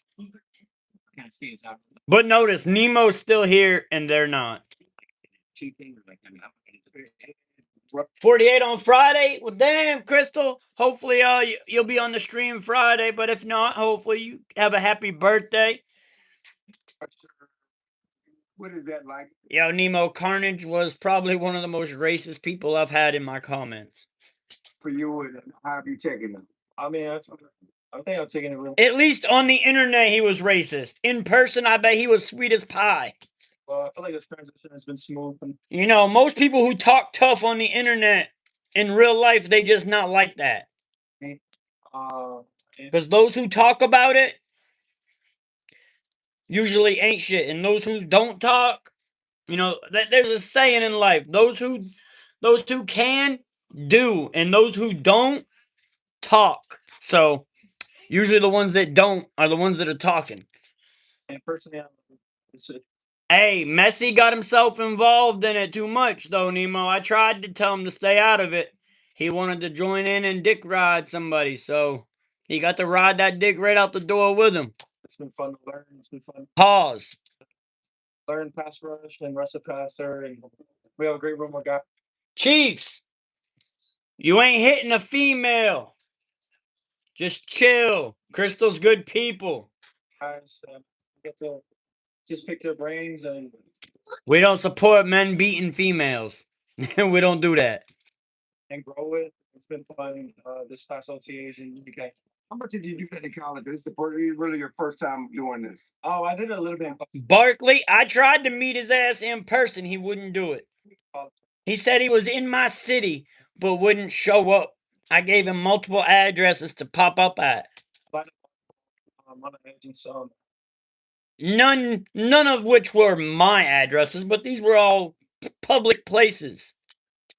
But notice, Nemo's still here and they're not. 48 on Friday? Well, damn, Crystal. Hopefully you'll be on the stream Friday, but if not, hopefully you have a happy birthday. What is that like? Yo, Nemo, Carnage was probably one of the most racist people I've had in my comments. For you, and how have you taken them? I mean, I think I'm taking it real. At least on the internet, he was racist. In person, I bet he was sweet as pie. Well, I feel like the transition has been smooth. You know, most people who talk tough on the internet, in real life, they just not like that. Because those who talk about it usually ain't shit. And those who don't talk, you know, there's a saying in life. Those who can, do. And those who don't, talk. So, usually the ones that don't are the ones that are talking. And personally, Hey, Messi got himself involved in it too much, though, Nemo. I tried to tell him to stay out of it. He wanted to join in and dick ride somebody, so he got to ride that dick right out the door with him. it's been fun to learn. It's been fun. Pause. Learn pass rush and rush the passer, and we have a great room. We got Chiefs, you ain't hitting a female. Just chill. Crystal's good people. guys get to just pick their brains and We don't support men beating females. We don't do that. grow it. It's been fun this past OTAs in UK. How much did you do in college? This is really your first time doing this. Oh, I did a little bit. Barkley, I tried to meet his ass in person. He wouldn't do it. He said he was in my city, but wouldn't show up. I gave him multiple addresses to pop up at. None of which were my addresses, but these were all public places.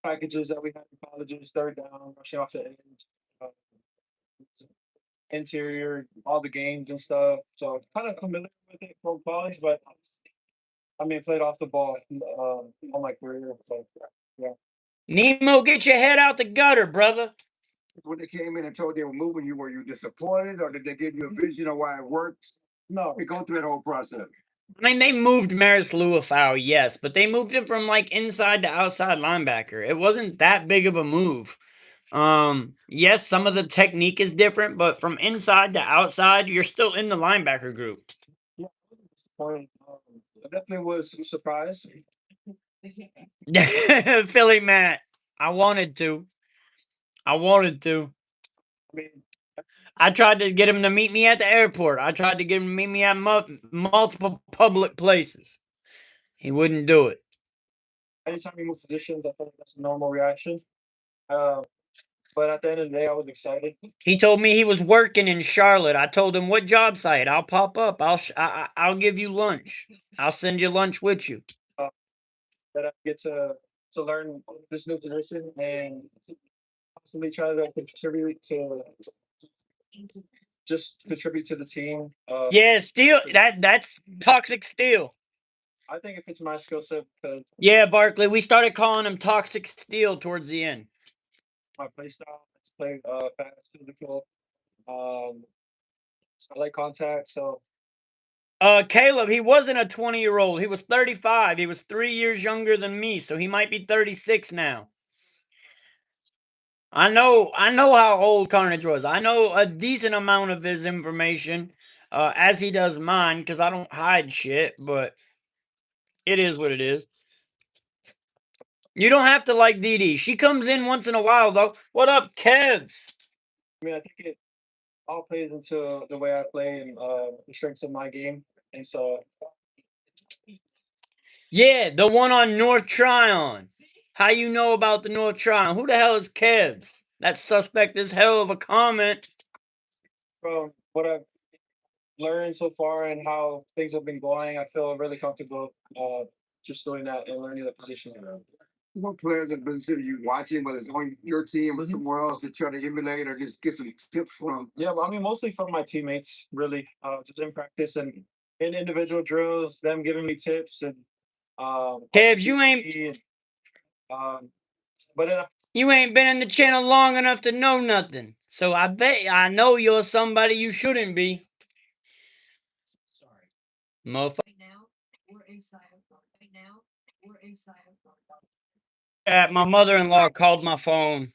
packages that we had in colleges, third down, rushing off the edge, uh, interior, all the games and stuff. So kind of familiar with it from college, but I mean, played off the ball all my career. So yeah. Nemo, get your head out the gutter, brother. When they came in and told they were moving you, were you disappointed or did they give you a vision of why it works? No, We go through that whole process. I mean, they moved Maris Luafau, yes, but they moved him from like inside to outside linebacker. It wasn't that big of a move. Yes, some of the technique is different, but from inside to outside, you're still in the linebacker group. yeah, I wasn't disappointed. I definitely was surprised. Philly Matt, I wanted to. I mean, I tried to get him to meet me at the airport. I tried to get him to meet me at multiple public places. He wouldn't do it. anytime you move positions, I feel like that's a normal reaction. Uh, but at the end of the day, I was excited. He told me he was working in Charlotte. I told him, what job site? I'll pop up. I'll give you lunch. I'll send you lunch with you. That I get to learn this new position and constantly try to contribute to the team. Yeah, steel. That's toxic steel. I think it fits my skill set because Yeah, Barkley. We started calling him toxic steel towards the end. my play style is play fast, physical. I like contact, so Caleb, he wasn't a 20-year-old. He was 35. He was 3 years younger than me, so he might be 36 now. I know how old Carnage was. I know a decent amount of his information, as he does mine, because I don't hide shit, but it is what it is. You don't have to like Dee Dee. She comes in once in a while, though. What up, Kevs? I mean, I think it all plays into the way I play and the strengths of my game, and so Yeah, the one on North Tryon. How you know about the North Tryon? Who the hell is Kevs? That suspect is hell of a comment. from what I've learned so far and how things have been going, I feel really comfortable just doing that and learning the position. What players in the position are you watching, whether it's on your team or somewhere else, to try to emulate or just get some tips from? Yeah, but I mean, mostly from my teammates, really, just in practice and in individual drills, them giving me tips and Kevs, you ain't and, but you ain't been in the channel long enough to know nothing. So I bet I know you're somebody you shouldn't be. Motherfucker. My mother-in-law called my phone.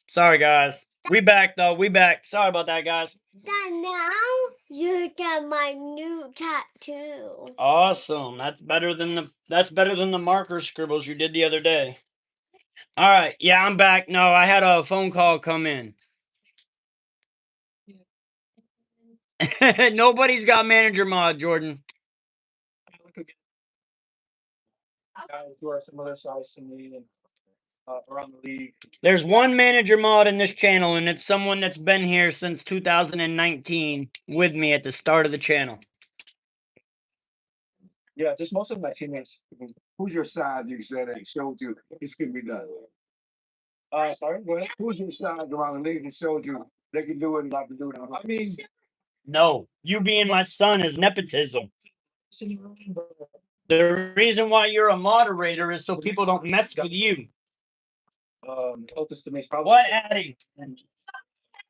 Sorry, guys. We back though. We back. Sorry about that, guys. Dad, now you get my new tattoo. Awesome. That's better than the marker scribbles you did the other day. All right. Yeah, I'm back. No, I had a phone call come in. Nobody's got manager mod, Jordan. guys who are similar size to me and around the league. There's one manager mod in this channel, and it's someone that's been here since 2019 with me at the start of the channel. Yeah, just most of my teammates. Who's your side? You said that showed you this can be done. Sorry, go ahead. Who's your side around the league that showed you they can do it and not to do it? I mean, No, you being my son is nepotism. The reason why you're a moderator is so people don't mess with you. closest to me is probably What, Addy?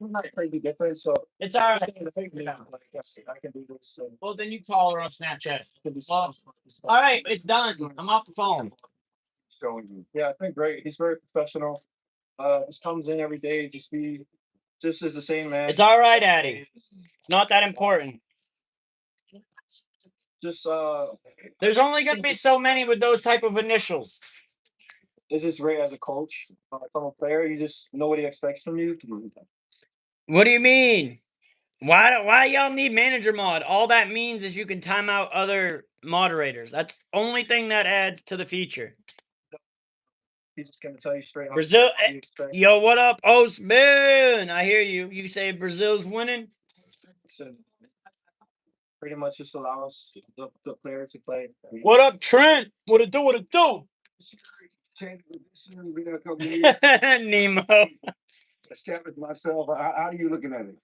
we're not crazy different, so It's all it's right. kind of figure it out. Like, yes, I can do this. And Well, then you call her on Snapchat. it can be Well, stuff. all right, it's done. I'm off the phone. Showing you. Yeah, it's been great. He's very professional. Just comes in every day, just as the same man. It's all right, Addy. It's not that important. Just There's only going to be so many with those type of initials. is just great as a coach. From a player, you just know what he expects from you. What do you mean? Why y'all need manager mod? All that means is you can time out other moderators. That's the only thing that adds to the feature. He's just gonna tell you straight up. Brazil, what you expect. yo, what up, Osman? I hear you. You say Brazil's winning? So, pretty much just allows the player to play. What up, Trent? What it do? What it do? Change the position, been there a couple of years. Nemo. Establish myself. How are you looking at it?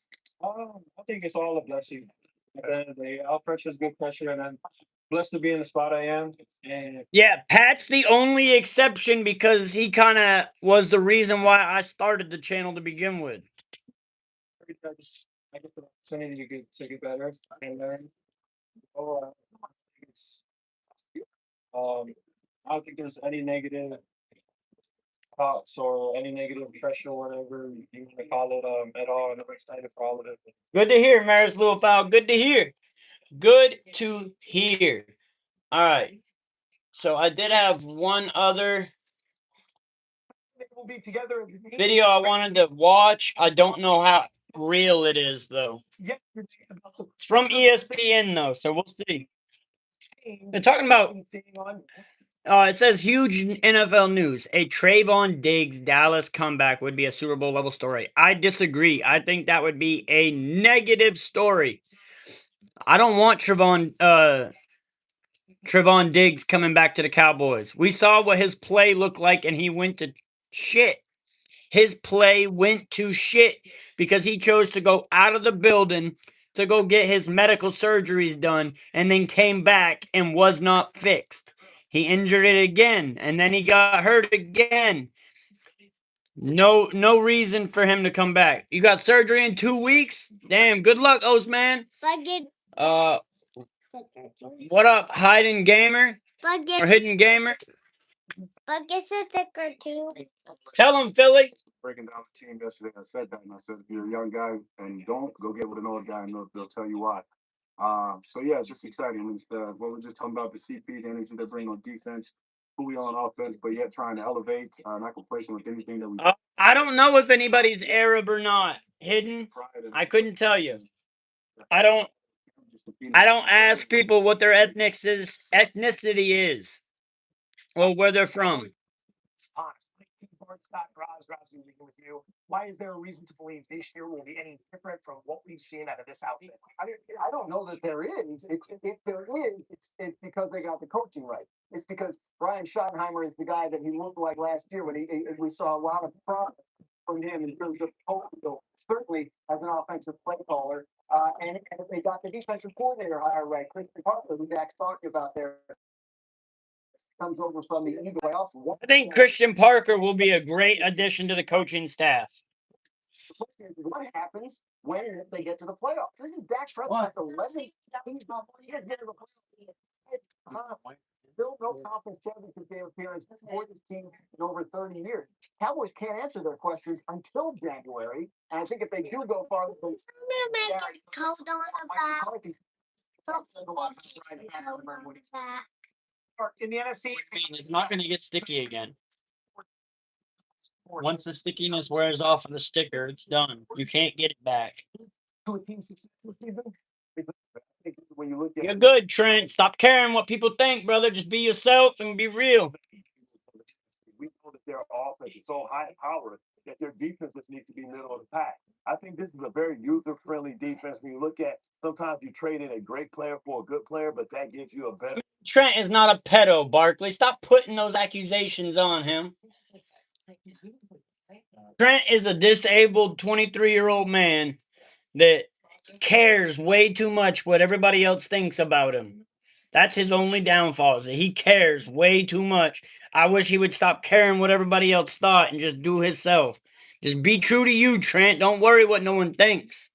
I think it's all a blessing. At the end of the day, all pressure is good pressure, and I'm blessed to be in the spot I am. And Yeah, Pat's the only exception because he kind of was the reason why I started the channel to begin with. I get the opportunity to get better and learn. Oh, it's I don't think there's any negative thoughts or any negative pressure, whatever you want to call it, at all. And I'm excited for all of it. Good to hear, Maris Little Foul. Good to hear. Good to hear. All right. So I did have one other We'll be together. video I wanted to watch. I don't know how real it is, though. It's from ESPN, though, so we'll see. They're talking about. It says huge NFL news. A Trayvon Diggs Dallas comeback would be a Super Bowl level story. I disagree. I think that would be a negative story. I don't want Trayvon Diggs coming back to the Cowboys. We saw what his play looked like, and he went to shit. His play went to shit because he chose to go out of the building to go get his medical surgeries done and then came back and was not fixed. He injured it again and then he got hurt again. No reason for him to come back. You got surgery in 2 weeks? Damn, good luck, Osman. What up, hiding gamer? Or hidden gamer? But get a sticker too. Tell him, Philly. Breaking down the team yesterday, I said that, and I said if you're a young guy and don't go get with an old guy, and they'll tell you why. So yeah, it's just exciting. What we're just talking about the CP, the energy they bring on defense, who we on offense, but yet trying to elevate, not complacent with anything that we. I don't know if anybody's Arab or not. Hidden. I couldn't tell you. I don't ask people what their ethnicity is. Or where they're from. Scott Graz with you. Why is there a reason to believe this year will be any different from what we've seen out of this outfit? I don't know that there is. If there is, it's because they got the coaching right. It's because Brian Schottenheimer is the guy that he looked like last year when we saw a lot of progress from him in terms of coaching, certainly as an offensive play caller. And they got the defensive coordinator hire right, Christian Parker, who Dax talked about there. Comes over from the Eagle playoffs. I think Christian Parker will be a great addition to the coaching staff. The question is, what happens when they get to the playoffs? This is Dak Prescott's 11th. Still no conference championship game appearance for this team in over 30 years. Cowboys can't answer their questions until January, and I think if they do go far, In the NFC, It's not going to get sticky again. Once the stickiness wears off of the sticker, it's done. You can't get it back. when you look at You're good, Trent. Stop caring what people think, brother. Just be yourself and be real. We know that their offense is so high powered that their defense just needs to be middle of the pack. I think this is a very user-friendly defense. When you look at, sometimes you trade in a great player for a good player, but that gives you a better. Trent is not a pedo, Barkley. Stop putting those accusations on him. Trent is a disabled 23-year-old man that cares way too much what everybody else thinks about him. That's his only downfall, is that he cares way too much. I wish he would stop caring what everybody else thought and just do himself. Just be true to you, Trent. Don't worry what no one thinks.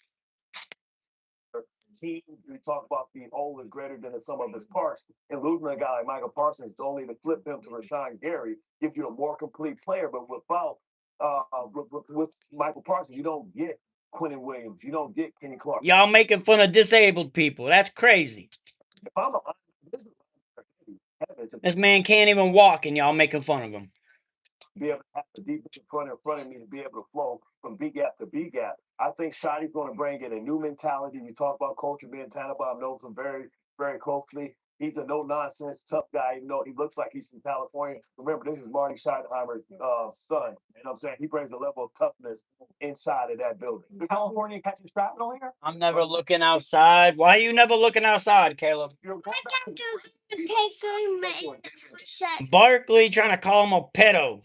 Team, we talk about being whole is greater than the sum of his parts. And losing a guy like Michael Parsons, it's only to flip him to Rashawn Gary, gives you a more complete player. But without with Michael Parsons, you don't get Quentin Williams, you don't get Kenny Clark. Y'all making fun of disabled people. That's crazy. If I'm a, This man can't even walk and y'all making fun of him. Be able to have the defense in front of me to be able to flow from B gap to B gap. I think Shotty's going to bring in a new mentality. You talk about culture being Tannenbaum knows him very, very closely. He's a no-nonsense, tough guy, even though he looks like he's from California. Remember, this is Marty Schottenheimer's son. You know what I'm saying? He brings a level of toughness inside of that building. The California catching shrapnel here. I'm never looking outside. Why are you never looking outside, Caleb? You're I going back got to take my shut. Barkley trying to call him a pedo.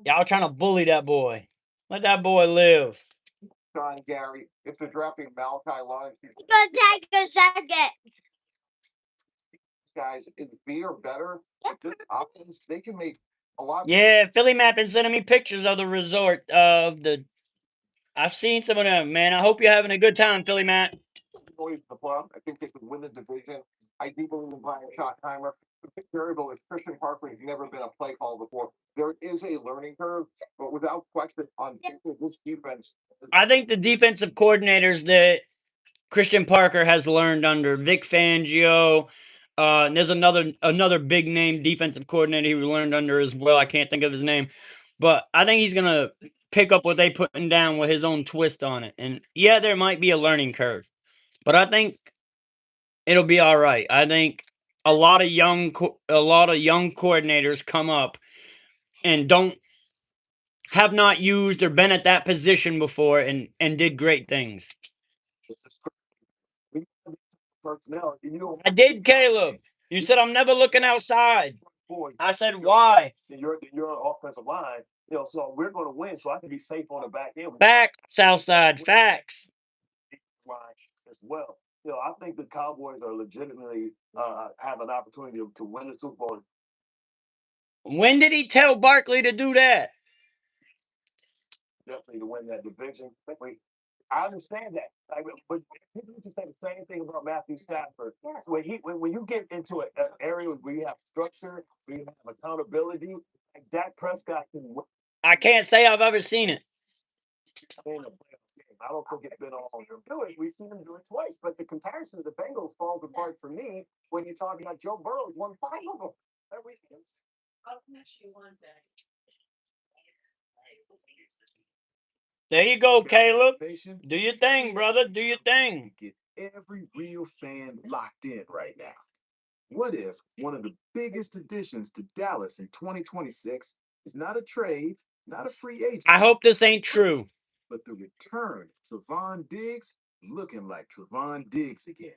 Y'all trying to bully that boy. Let that boy live. Sean Gary, if they're drafting Malachi Lawrence, these Go take a second. guys in B or better, this offense, they can make a lot. Yeah, Philly Map been sending me pictures of the resort of the. I've seen some of them, man. I hope you're having a good time, Philly Map. Noise the club. I think they can win the division. I do believe in Brian Schottenheimer. The big variable is Christian Parker has never been a play call before. There is a learning curve, but without question, on this defense, I think the defensive coordinators that Christian Parker has learned under Vic Fangio. And there's another big name defensive coordinator he learned under as well. I can't think of his name, but I think he's gonna pick up what they putting down with his own twist on it. And yeah, there might be a learning curve, but I think it'll be all right. I think a lot of young coordinators come up and have not used or been at that position before and did great things. personnel. You don't I did, Caleb. You said I'm never looking outside. boy, I said why? your offensive line. You know, so we're going to win. So I can be safe on the back end. Facts, Southside. Facts. Line as well. You know, I think the Cowboys are legitimately have an opportunity to win the Super Bowl. When did he tell Barkley to do that? Definitely to win that division. I understand that, but people need to say the same thing about Matthew Stafford. So when you get into an area where you have structure, where you have accountability, like Dak Prescott can win I can't say I've ever seen it. in a playoff game. I don't think it's been all do it. We've seen them do it twice, but the comparison to the Bengals falls apart for me when you talk about Joe Burrow's won 5 of them. I'll miss you one day. There you go, Caleb. Nation, Do your thing, brother. Do your thing. get every real fan locked in right now. What if one of the biggest additions to Dallas in 2026 is not a trade, not a free agent, I hope this ain't true. but the return of Trevon Diggs looking like Trevon Diggs again?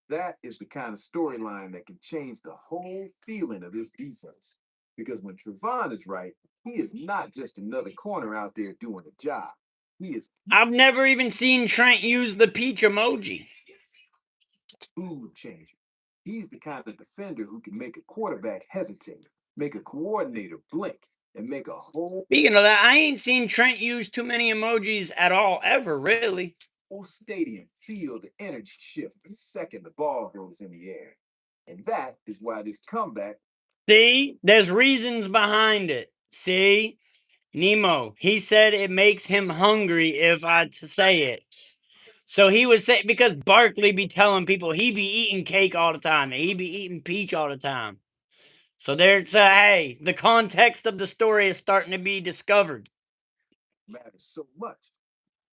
That is the kind of storyline that can change the whole feeling of this defense. Because when Trevon is right, he is not just another corner out there doing a job. He is I've never even seen Trent use the peach emoji. mood changer. He's the kind of defender who can make a quarterback hesitate, make a coordinator blink, and make a whole Speaking of that, I ain't seen Trent use too many emojis at all, ever, really. stadium feel the energy shift the second the ball goes in the air. And that is why this comeback. See, there's reasons behind it. See, Nemo, he said it makes him hungry if I to say it. So he would say, because Barkley be telling people he be eating cake all the time, and he be eating peach all the time. So there's hey, the context of the story is starting to be discovered. Matters so much.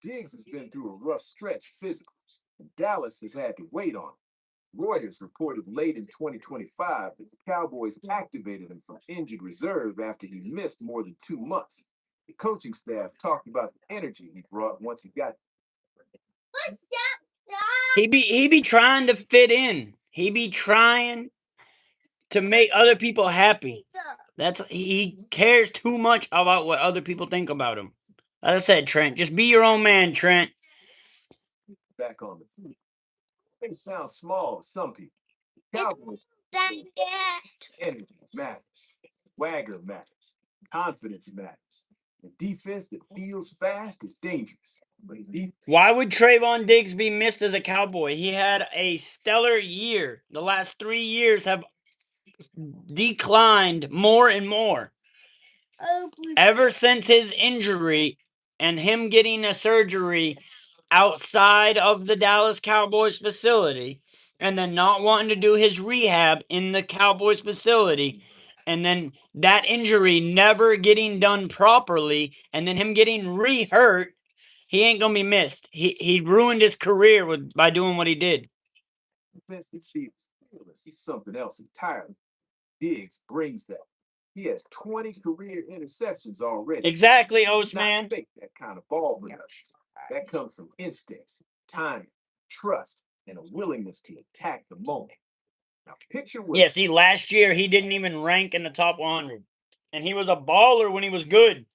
Diggs has been through a rough stretch physically, and Dallas has had to wait on him. Reuters reported late in 2025 that the Cowboys activated him from injured reserve after he missed more than 2 months. The coaching staff talked about the energy he brought once he got. What's that? He be trying to fit in. He be trying to make other people happy. He cares too much about what other people think about him. As I said, Trent, just be your own man, Trent. Back on the field. Things sound small to some people. Cowboys energy matters. Swagger matters. Confidence matters. A defense that feels fast is dangerous. But why would Trayvon Diggs be missed as a Cowboy? He had a stellar year. The last 3 years have declined more and more. Ever since his injury and him getting a surgery outside of the Dallas Cowboys facility, and then not wanting to do his rehab in the Cowboys facility, and then that injury never getting done properly, and then him getting re-hurt, he ain't gonna be missed. He ruined his career by doing what he did. Defense defeat fearless. He's something else entirely. Diggs brings that. He has 20 career interceptions already. Exactly, Not Ostman. fake that kind of ball production. That comes from instincts, timing, trust, and a willingness to attack the moment. Now picture with Yeah, see, last year he didn't even rank in the top 100. And he was a baller when he was good.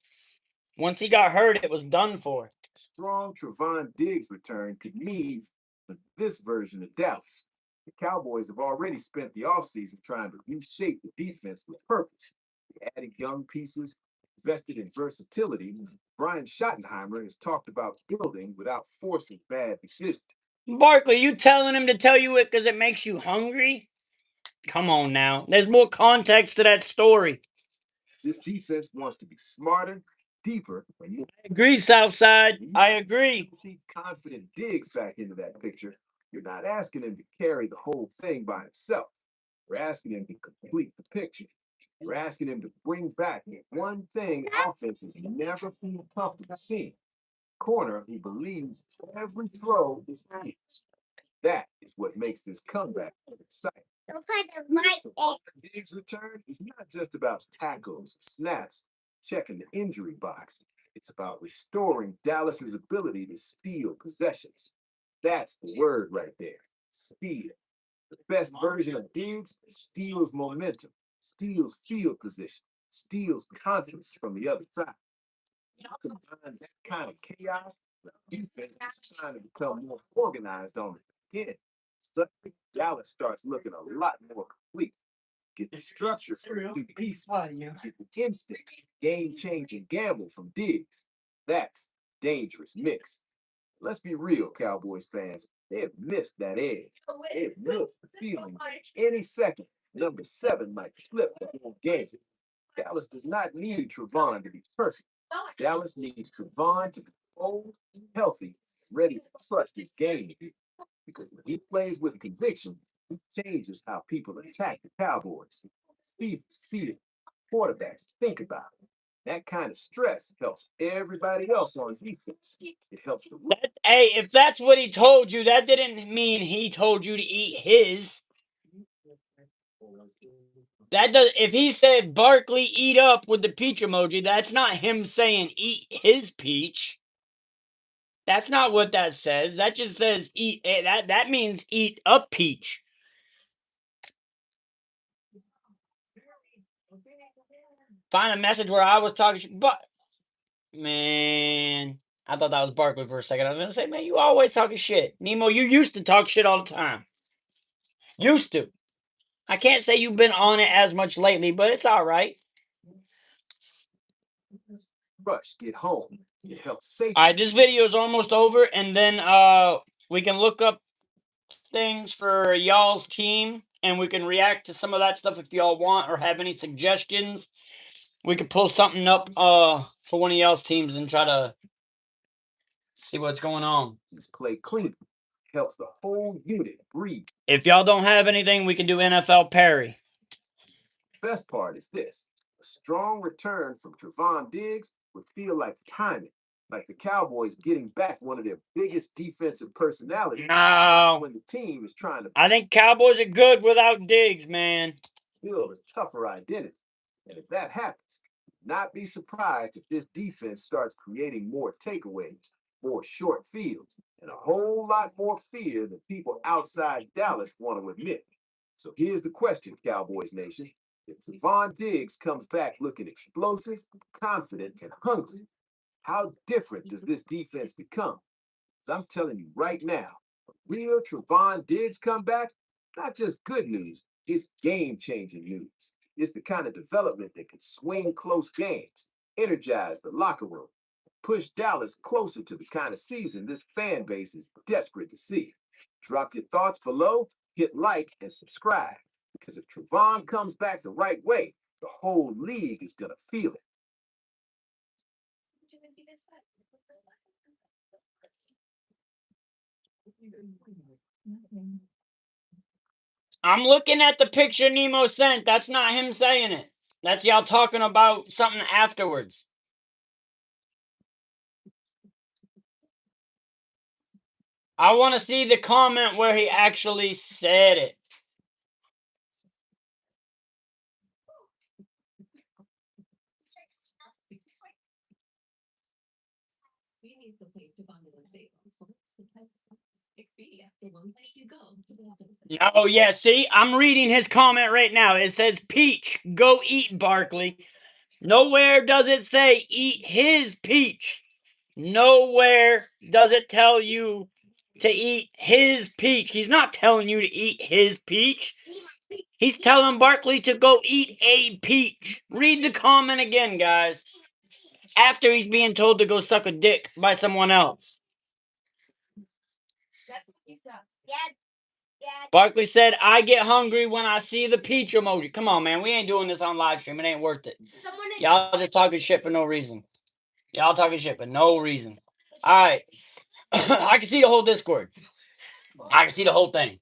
Once he got hurt, it was done for. strong Trevon Diggs return could mean for this version of Dallas. The Cowboys have already spent the offseason trying to reshape the defense with purpose. They added young pieces, invested in versatility. Brian Schottenheimer has talked about building without forcing bad decisions. Barkley, you telling him to tell you it because it makes you hungry? Come on now. There's more context to that story. This defense wants to be smarter, deeper, and more. I agree, Southside. I agree. Keep confident Diggs back into that picture. You're not asking him to carry the whole thing by himself. We're asking him to complete the picture. We're asking him to bring back one thing offenses never feel comfortable seeing. Corner who believes every throw is his. That is what makes this comeback exciting. Don't put the mic So Diggs' return is not just about tackles, snaps, checking the injury box. It's about restoring Dallas's ability to steal possessions. That's the word right there. Steal. The best version of Diggs steals momentum, steals field position, steals confidence from the other side. Combine that kind of chaos with defense is trying to become more organized on it again. Suddenly, Dallas starts looking a lot more complete. Get the structure from two pieces. Get the instinct, game-changing gamble from Diggs. That's dangerous mix. Let's be real, Cowboys fans. They have missed that edge. They have missed the feeling any second. Number 7 might flip the whole game. Dallas does not need Trevon to be perfect. Dallas needs Trevon to be old, healthy, ready to trust his game. Because when he plays with conviction, he changes how people attack the Cowboys. Stevens, feed it. Quarterbacks think about it. That kind of stress helps everybody else on defense. It helps the Hey, if that's what he told you, that didn't mean he told you to eat his. That does. If he said Barkley eat up with the peach emoji, that's not him saying eat his peach. That's not what that says. That just says eat. That means eat a peach. Find a message where I was talking shit. But man, I thought that was Barkley for a second. I was gonna say, man, you always talking shit. Nemo, you used to talk shit all the time. Used to. I can't say you've been on it as much lately, but it's all right. rush, get home. It helps safety. All right, this video is almost over, and then we can look up things for y'all's team, and we can react to some of that stuff if y'all want or have any suggestions. We could pull something up for one of y'all's teams and try to see what's going on. This play clean. Helps the whole unit breathe. If y'all don't have anything, we can do NFL Perry. Best part is this. A strong return from Trevon Diggs would feel like timing. Like the Cowboys getting back one of their biggest defensive personalities. No. When the team is trying to I think Cowboys are good without Diggs, man. build a tougher identity. And if that happens, not be surprised if this defense starts creating more takeaways, more short fields, and a whole lot more fear than people outside Dallas want to admit. So here's the question, Cowboys Nation. If Trevon Diggs comes back looking explosive, confident, and hungry, how different does this defense become? As I'm telling you right now, a real Trevon Diggs comeback, not just good news, it's game-changing news. It's the kind of development that can swing close games, energize the locker room, push Dallas closer to the kind of season this fan base is desperate to see. Drop your thoughts below, hit like, and subscribe. Because if Trevon comes back the right way, the whole league is going to feel it. I'm looking at the picture Nemo sent. That's not him saying it. That's y'all talking about something afterwards. I want to see the comment where he actually said it. Expedia is the place to bundle and save on because Expedia, the one place you go to be able to Oh, yeah, see? I'm reading his comment right now. It says, Peach, go eat, Barkley. Nowhere does it say eat his peach. Nowhere does it tell you to eat his peach. He's not telling you to eat his peach. He's telling Barkley to go eat a peach. Read the comment again, guys. After he's being told to go suck a dick by someone else. Barkley said, I get hungry when I see the peach emoji. Come on, man. We ain't doing this on live stream. It ain't worth it. Y'all just talking shit for no reason. Y'all talking shit for no reason. All right. I can see the whole Discord. I can see the whole thing.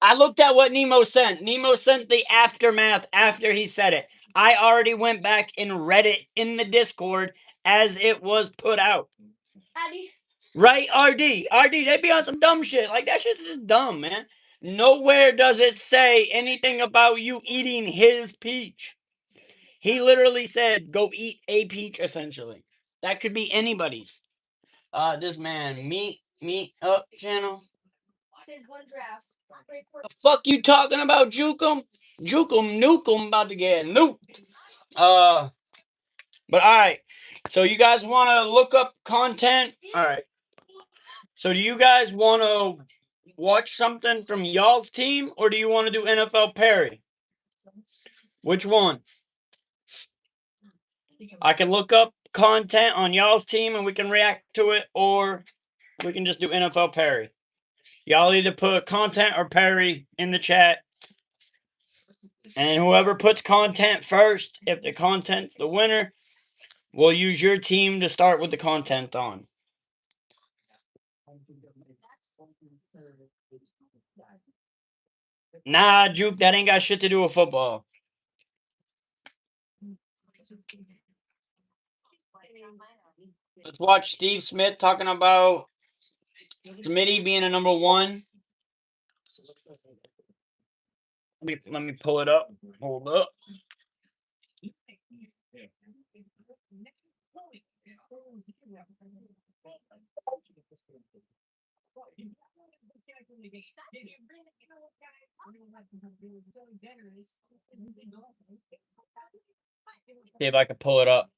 I looked at what Nemo sent. Nemo sent the aftermath after he said it. I already went back and read it in the Discord as it was put out. Right, RD? RD, they be on some dumb shit. Like, that shit's just dumb, man. Nowhere does it say anything about you eating his peach. He literally said, go eat a peach, essentially. That could be anybody's. This man, meet up channel. The fuck you talking about, Jukum? Jukum Nukem about to get nuked. But alright. So you guys want to look up content? Alright. So do you guys want to watch something from y'all's team, or do you want to do NFL Perry? Which one? I can look up content on y'all's team and we can react to it, or we can just do NFL Perry. Y'all either put content or Perry in the chat. And whoever puts content first, if the content's the winner, we'll use your team to start with the content on. Nah, Juke, that ain't got shit to do with football. Let's watch Steve Smith talking about Smitty being a number one. Let me pull it up. Hold up. See if I can pull it up.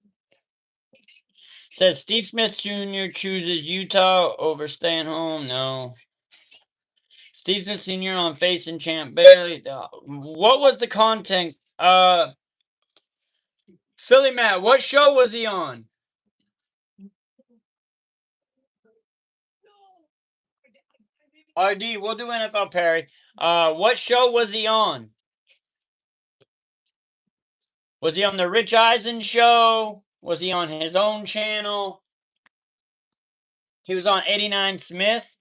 Says Steve Smith Jr. chooses Utah over staying home. No. Steve Smith Sr. on facing champ barely. What was the content? Philly Matt, what show was he on? RD, we'll do NFL Perry. What show was he on? Was he on the Rich Eisen show? Was he on his own channel? He was on 89 Smith.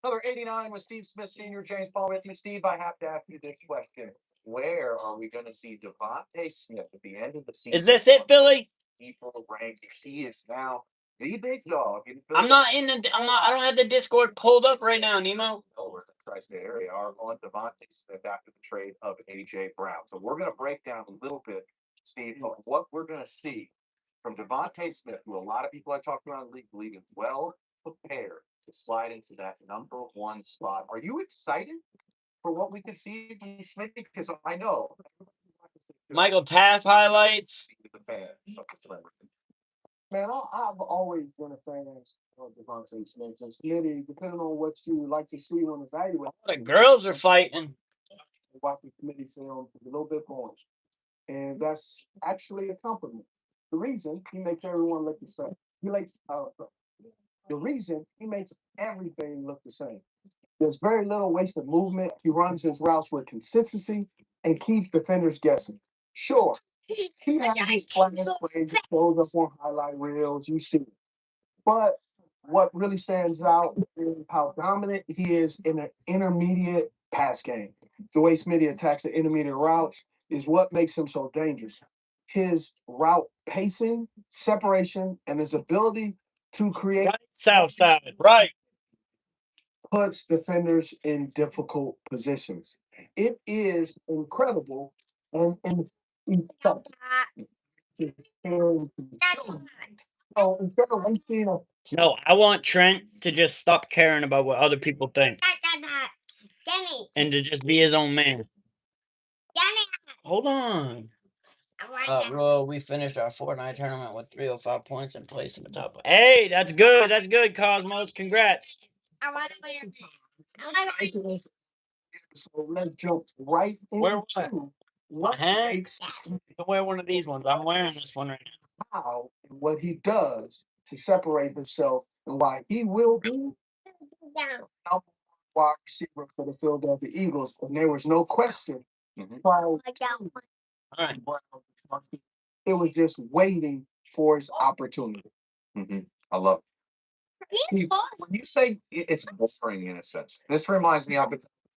Another 89 with Steve Smith Sr., James Paul with you. Steve, I have to ask you this question. Where are we going to see Devontae Smith at the end of the season? Is this it, Philly? People rankings. He is now the big dog. I don't have the Discord pulled up right now, Nemo. Over the tri-state area are on Devontae Smith after the trade of AJ Brown. So we're going to break down a little bit, Steve, of what we're going to see from Devontae Smith, who a lot of people I talked around the league believe is well prepared to slide into that number one spot. Are you excited for what we can see from Smith? Because I know Michael Taft highlights. Man, I've always been a fan of Devontae Smith and Smitty, depending on what you like to see on evaluate. The girls are fighting. Watching Smitty film is a little bit boring. And that's actually a compliment. The reason he makes everyone look the same. The reason he makes everything look the same. There's very little wasted movement. He runs his routes with consistency and keeps defenders guessing. Sure, he has his plays that shows up on highlight reels. You see it. But what really stands out is how dominant he is in an intermediate pass game. the way Smitty attacks the intermediate routes is what makes him so dangerous. His route pacing, separation, and his ability to create Right, south side. Right. puts defenders in difficult positions. It is incredible and That's so instead of wasting a No, I want Trent to just stop caring about what other people think Danny. and to just be his own man. Danny. Hold on. I want that. Bro, we finished our Fortnite tournament with 305 points and placed in the top. Hey, that's good. That's good, Cosmos. Congrats. I want to wear. so let's jump right Where into what Huh? makes You can wear one of these ones. I'm wearing this one right now. how and what he does to separate himself and why he will be Down. wide receiver for the Philadelphia Eagles. And there was no question. Mhm. prior Like that to one. All right. It was just waiting for his opportunity. I love it. He's fun. When you say it's boring in a sense, this reminds me of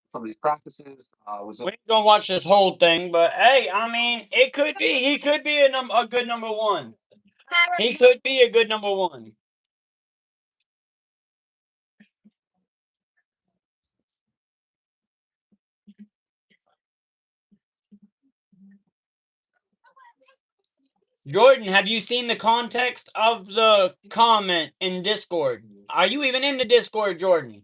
some of these practices. Was We ain't gonna watch this whole thing, but hey, I mean, it could be. He could be a good number one. He could be a good number one. Jordan, have you seen the context of the comment in Discord? Are you even in the Discord, Jordan?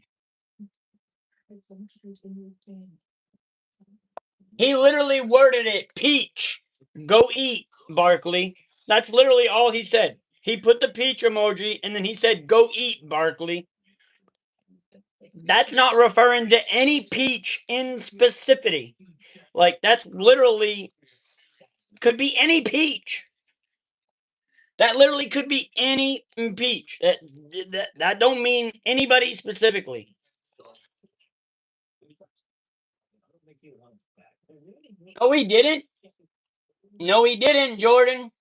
He literally worded it, peach. Go eat, Barkley. That's literally all he said. He put the peach emoji and then he said, go eat, Barkley. That's not referring to any peach in specificity. Like, that's literally, could be any peach. That literally could be any peach. That don't mean anybody specifically. No, he didn't. No, he didn't, Jordan.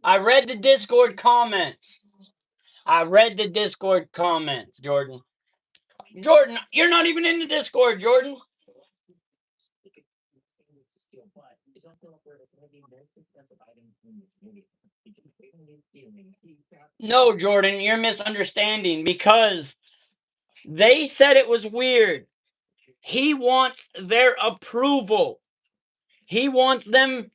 I read the Discord comments. Jordan. Jordan, you're not even in the Discord, Jordan. No, Jordan, you're misunderstanding because they said it was weird. He wants their approval. He wants them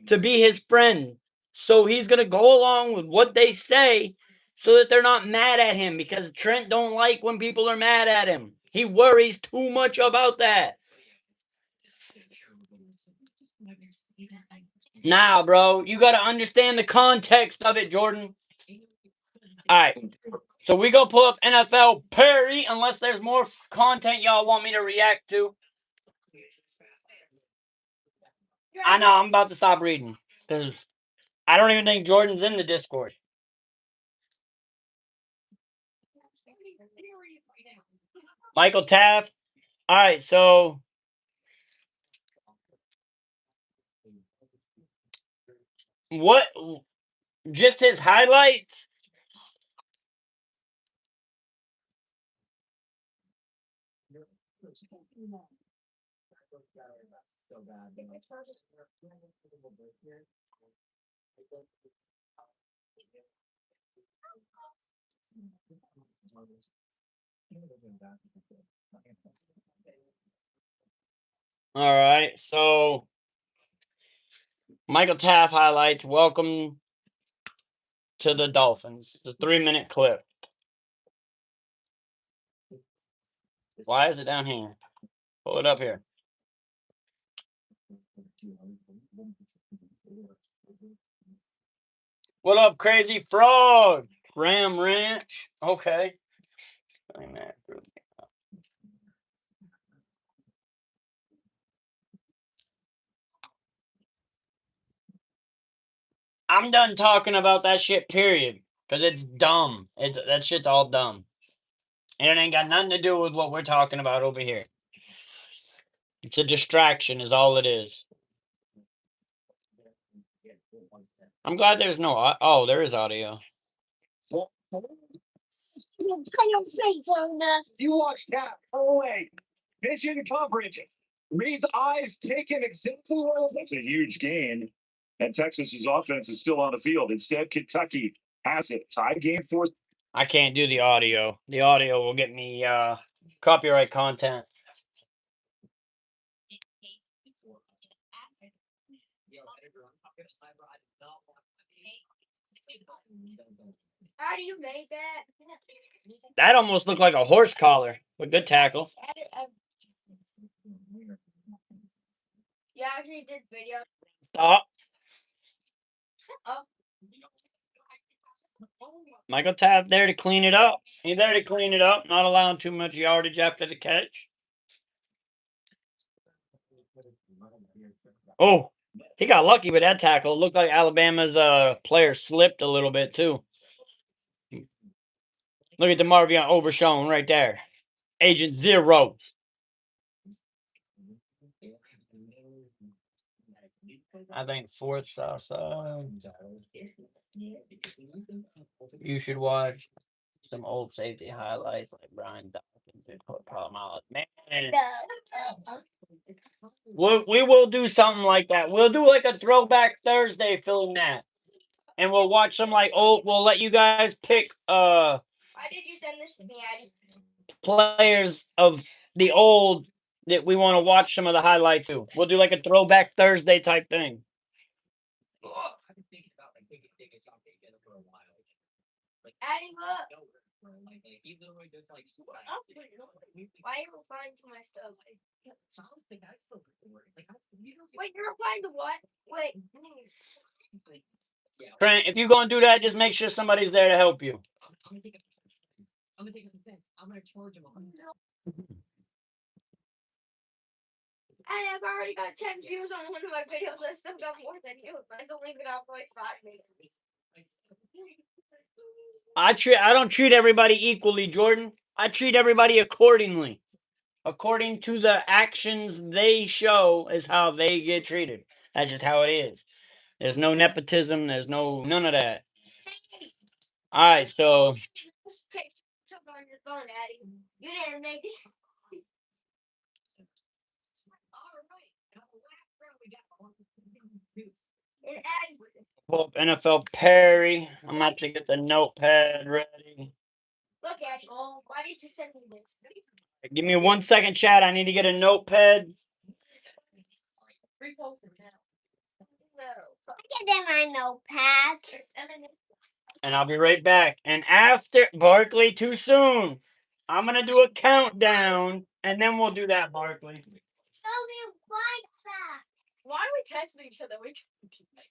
to be his friend. So he's going to go along with what they say so that they're not mad at him because Trent don't like when people are mad at him. He worries too much about that. Nah, bro, you got to understand the context of it, Jordan. All right. So we go pull up NFL Perry unless there's more content y'all want me to react to. I know, I'm about to stop reading because I don't even think Jordan's in the Discord. Michael Taft. All right, so what? Just his highlights? All right, so Michael Taft highlights. Welcome to the Dolphins. It's a 3-minute clip. Why is it down here? Pull it up here. What up, Crazy Frog? Ram Ranch. Okay. I'm done talking about that shit, period. Because it's dumb. That shit's all dumb. And it ain't got nothing to do with what we're talking about over here. It's a distraction is all it is. I'm glad there's no... Oh, there is audio. Play your face on that. You watch that. Oh, wait. Vision coverage. Reed's eyes take him exactly where That's a huge gain. And Texas's offense is still on the field. Instead, Kentucky has it. Tie game 4. I can't do the audio. The audio will get me copyright content. How do you make that? That almost looked like a horse collar. But good tackle. You actually did video. Stop. up. Michael Tabb there to clean it up. He's there to clean it up, not allowing too much yardage after the catch. Oh, he got lucky with that tackle. It looked like Alabama's player slipped a little bit too. Look at DeMarvion Overshown right there. Agent Zero. I think fourth outside. You should watch some old safety highlights like Brian Dawkins and put problem out. Man, we will do something like that. We'll do like a throwback Thursday film that. And we'll watch some like old we'll let you guys pick Why did you send this to me, Addie? players of the old that we want to watch some of the highlights to. We'll do like a throwback Thursday type thing. Addie, look. Why are you replying to my stuff? Wait, you're replying to what? Wait. Trent, if you're gonna do that, just make sure somebody's there to help you. I've already got 10 views on one of my videos. I still got more than you. I still only got like 5 views. I don't treat everybody equally, Jordan. I treat everybody accordingly. According to the actions they show is how they get treated. That's just how it is. There's no nepotism. There's none of that. All right, so This picture took on your phone, Addie. You didn't make it. And Addie, pull up NFL Perry. I'm about to get the notepad ready. look, Addie. Why did you send me this? Give me 1 second, chat. I need to get a notepad. I get my notepad. And I'll be right back. And after Barkley, too soon. I'm gonna do a countdown, and then we'll do that, Barkley. So we like that. Why are we texting each other? We can do that.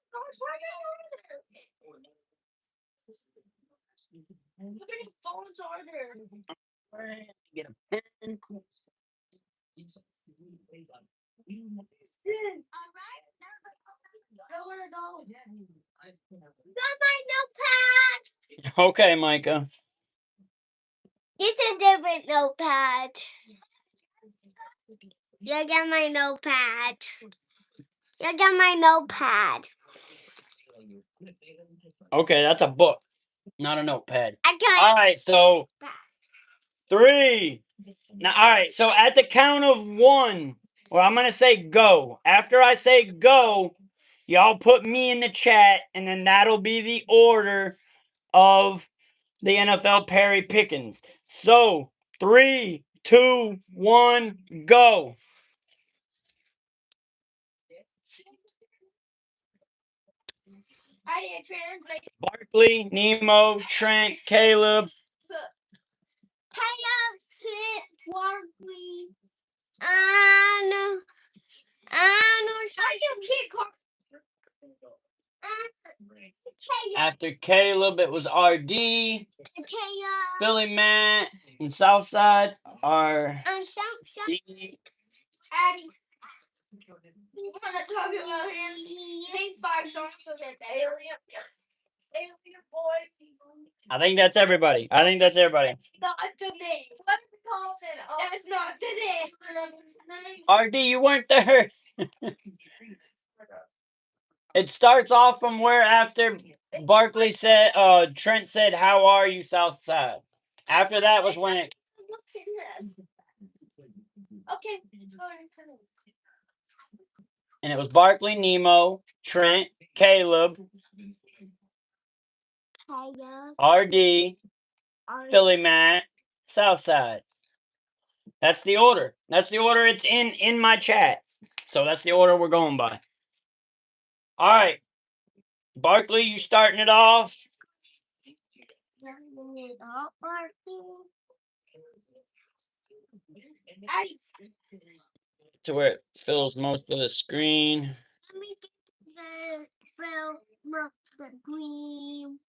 Gosh, why Look at the phones on there. Get a pen. Got my notepad. Okay, Micah. It's a different notepad. You got my notepad. You got my notepad. Okay, that's a book, not a notepad. I got All right, so 3. Now, all right, so at the count of 1, well, I'm gonna say go. After I say go, y'all put me in the chat, and then that'll be the order of the NFL Perry Pickens. So 3, 2, 1, go. I didn't translate. Barkley, Nemo, Trent, Caleb. Caleb, Barkley, After Caleb, it was RD, Billy Matt, and Southside are Addie. You wanna talk about him? Name 5 songs with an alien. Alien boy. I think that's everybody. Not the name. What What we call it? That's not the name. RD, you weren't there. It starts off from where after Barkley said, Trent said, "How are you, Southside?" After that was when it. Look at this. Okay, let's go ahead and And it was Barkley, Nemo, Trent, Caleb, RD, Philly Matt, Southside. That's the order. That's the order it's in my chat. So that's the order we're going by. All right. Barkley, you starting it off? To where it fills most of the screen. Let me get the green.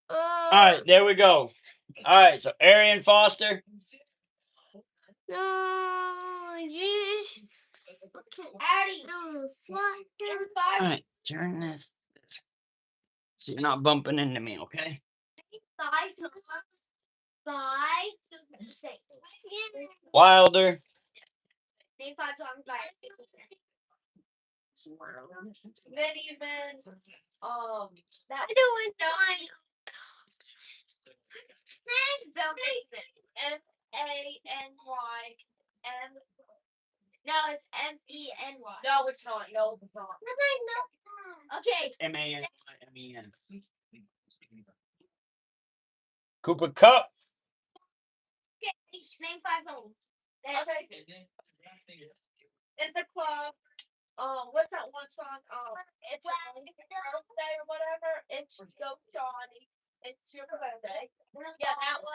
All right, there we go. All right, so Arian Foster. No, yes. Addie. All right, turn this so you're not bumping into me, okay? Five songs. Wilder. Name 5 songs by 50 Cent. Many men. That doing nine. M-A-N-Y-M. No, it's M-E-N-Y. No, it's not. No, it's not. Okay. It's M-A-N-Y-M-E-N. Cooper Cup. Okay, name 5 songs. Okay. In the club. What's that one song? It's your birthday or whatever. It's Go Johnny. It's your birthday. Yeah, that one.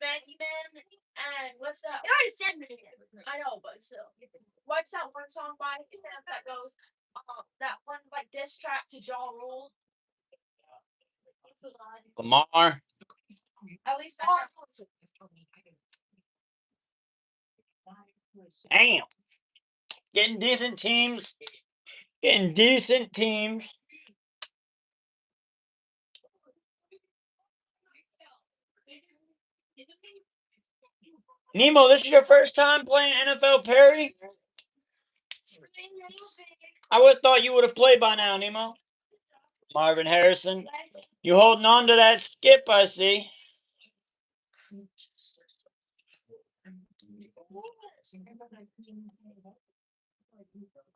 Many Men. And what's that? You already said Many Men. I know, but still. What's that one song by him that goes? That one like diss track to Ja Rule. Lamar. At least I Damn. Getting decent teams. Getting decent teams. Nemo, this is your first time playing NFL Perry? I would have thought you would have played by now, Nemo. Marvin Harrison. You holding on to that skip, I see.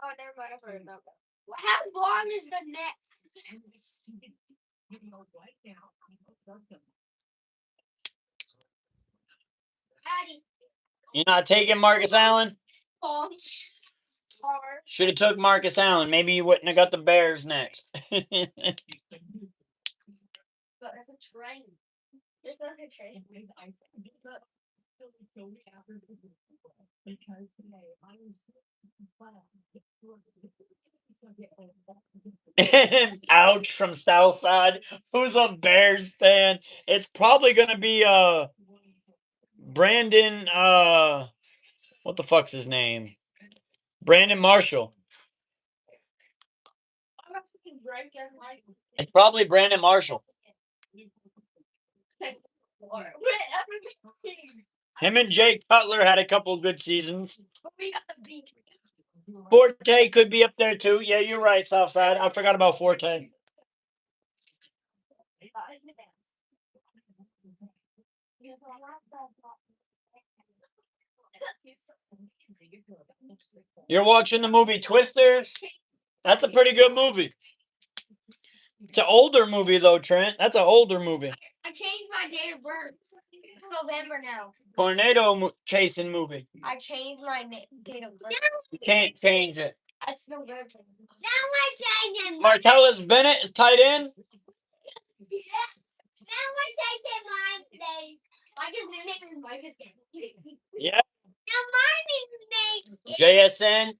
Oh, never mind. I've heard about that. How long is the neck? Addie. You're not taking Marcus Allen? Hard. Should have took Marcus Allen. Maybe you wouldn't have got the Bears next. But that's a train. Just like a train. Ouch from Southside. Who's a Bears fan? It's probably gonna be Brandon what the fuck's his name? Brandon Marshall. It's probably Brandon Marshall. Him and Jay Cutler had a couple of good seasons. Forte could be up there too. Yeah, you're right, Southside. I forgot about Forte. You're watching the movie Twisters? That's a pretty good movie. It's an older movie though, Trent. That's an older movie. I changed my date of birth. It's November now. Tornado chasing movie. I changed my date of birth. You can't change it. That's November. Now I'm changing. Martellus Bennett is tight end. Yeah. Now I'm changing my name. Micah's new name is Micah's name. Yeah. Now my name is JSN.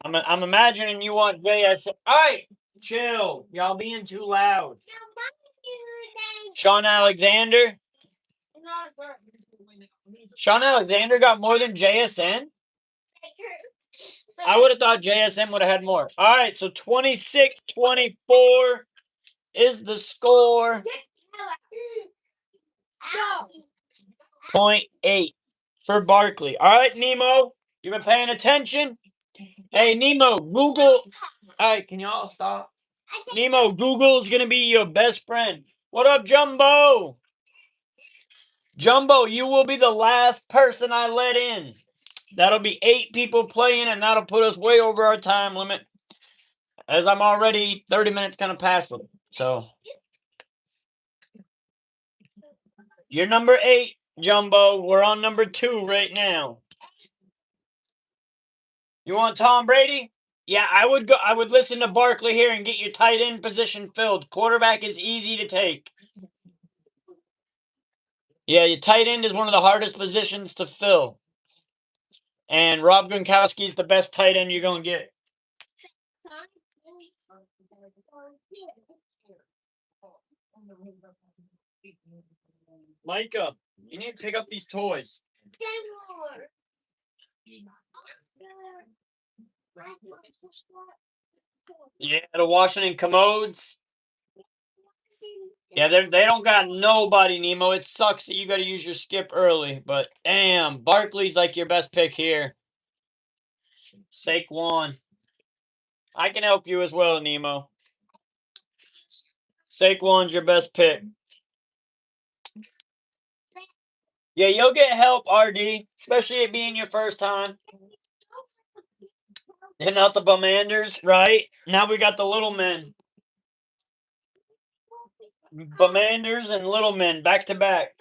I'm imagining you want JSN. All right, chill. Y'all being too loud. Now my new name. Sean Alexander. Not a bird. Sean Alexander got more than JSN? I would have thought JSN would have had more. All right, so 26-24 is the score. Go. 0.8 for Barkley. All right, Nemo, you been paying attention? Hey, Nemo, Google. All right, can y'all stop? Nemo, Google's gonna be your best friend. What up, Jumbo? Jumbo, you will be the last person I let in. That'll be 8 people playing, and that'll put us way over our time limit, as I'm already 30 minutes kind of past it. So, you're number 8, Jumbo. We're on number 2 right now. You want Tom Brady? Yeah, I would go. I would listen to Barkley here and get your tight end position filled. Quarterback is easy to take. Yeah, your tight end is one of the hardest positions to fill. And Rob Gronkowski is the best tight end you're going to get. Micah, you need to pick up these toys. Yeah, the Washington Commodes. Yeah, they don't got nobody, Nemo. It sucks that you got to use your skip early, but damn, Barkley's like your best pick here. Saquon. I can help you as well, Nemo. Saquon's your best pick. Yeah, you'll get help, RD, especially it being your first time. And not the Bumanders, right? Now we got the little men. Bumanders and little men back to back.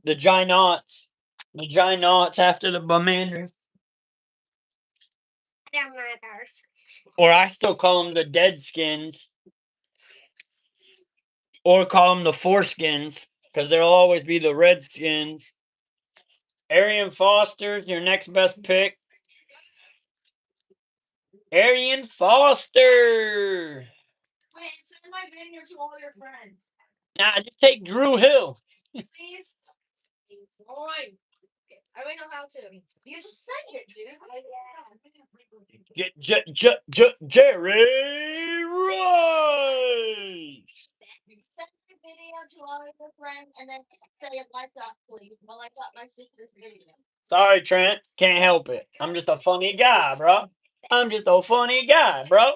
The Ginots. The Ginots after the Bumanders. Or I still call them the Deadskins. Or call them the Foreskins. Because there'll always be the Redskins. Arian Foster's your next best pick. Arian Foster. Wait, send my video to all your friends. Nah, just take Drew Hill. Please. Alright. I already know how to. You just send it, dude. Get Jerry Rice. Send the video to all your friends and then say it like that, please. Well, I got my sister's video. Sorry, Trent. Can't help it. I'm just a funny guy, bro. I'm just a funny guy, bro.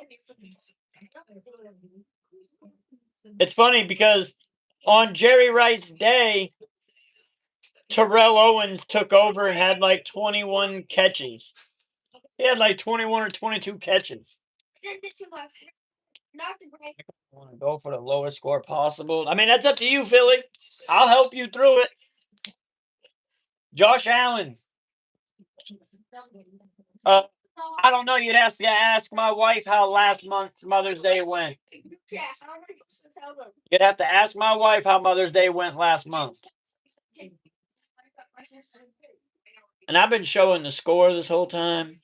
It's funny because on Jerry Rice's day, Terrell Owens took over and had like 21 catches. He had like 21 or 22 catches. Send it to my friend. Not to break. I want to go for the lowest score possible. I mean, that's up to you, Philly. I'll help you through it. Josh Allen. I don't know. You'd have to ask my wife how last month's Mother's Day went. You'd have to ask my wife how Mother's Day went last month. And I've been showing the score this whole time.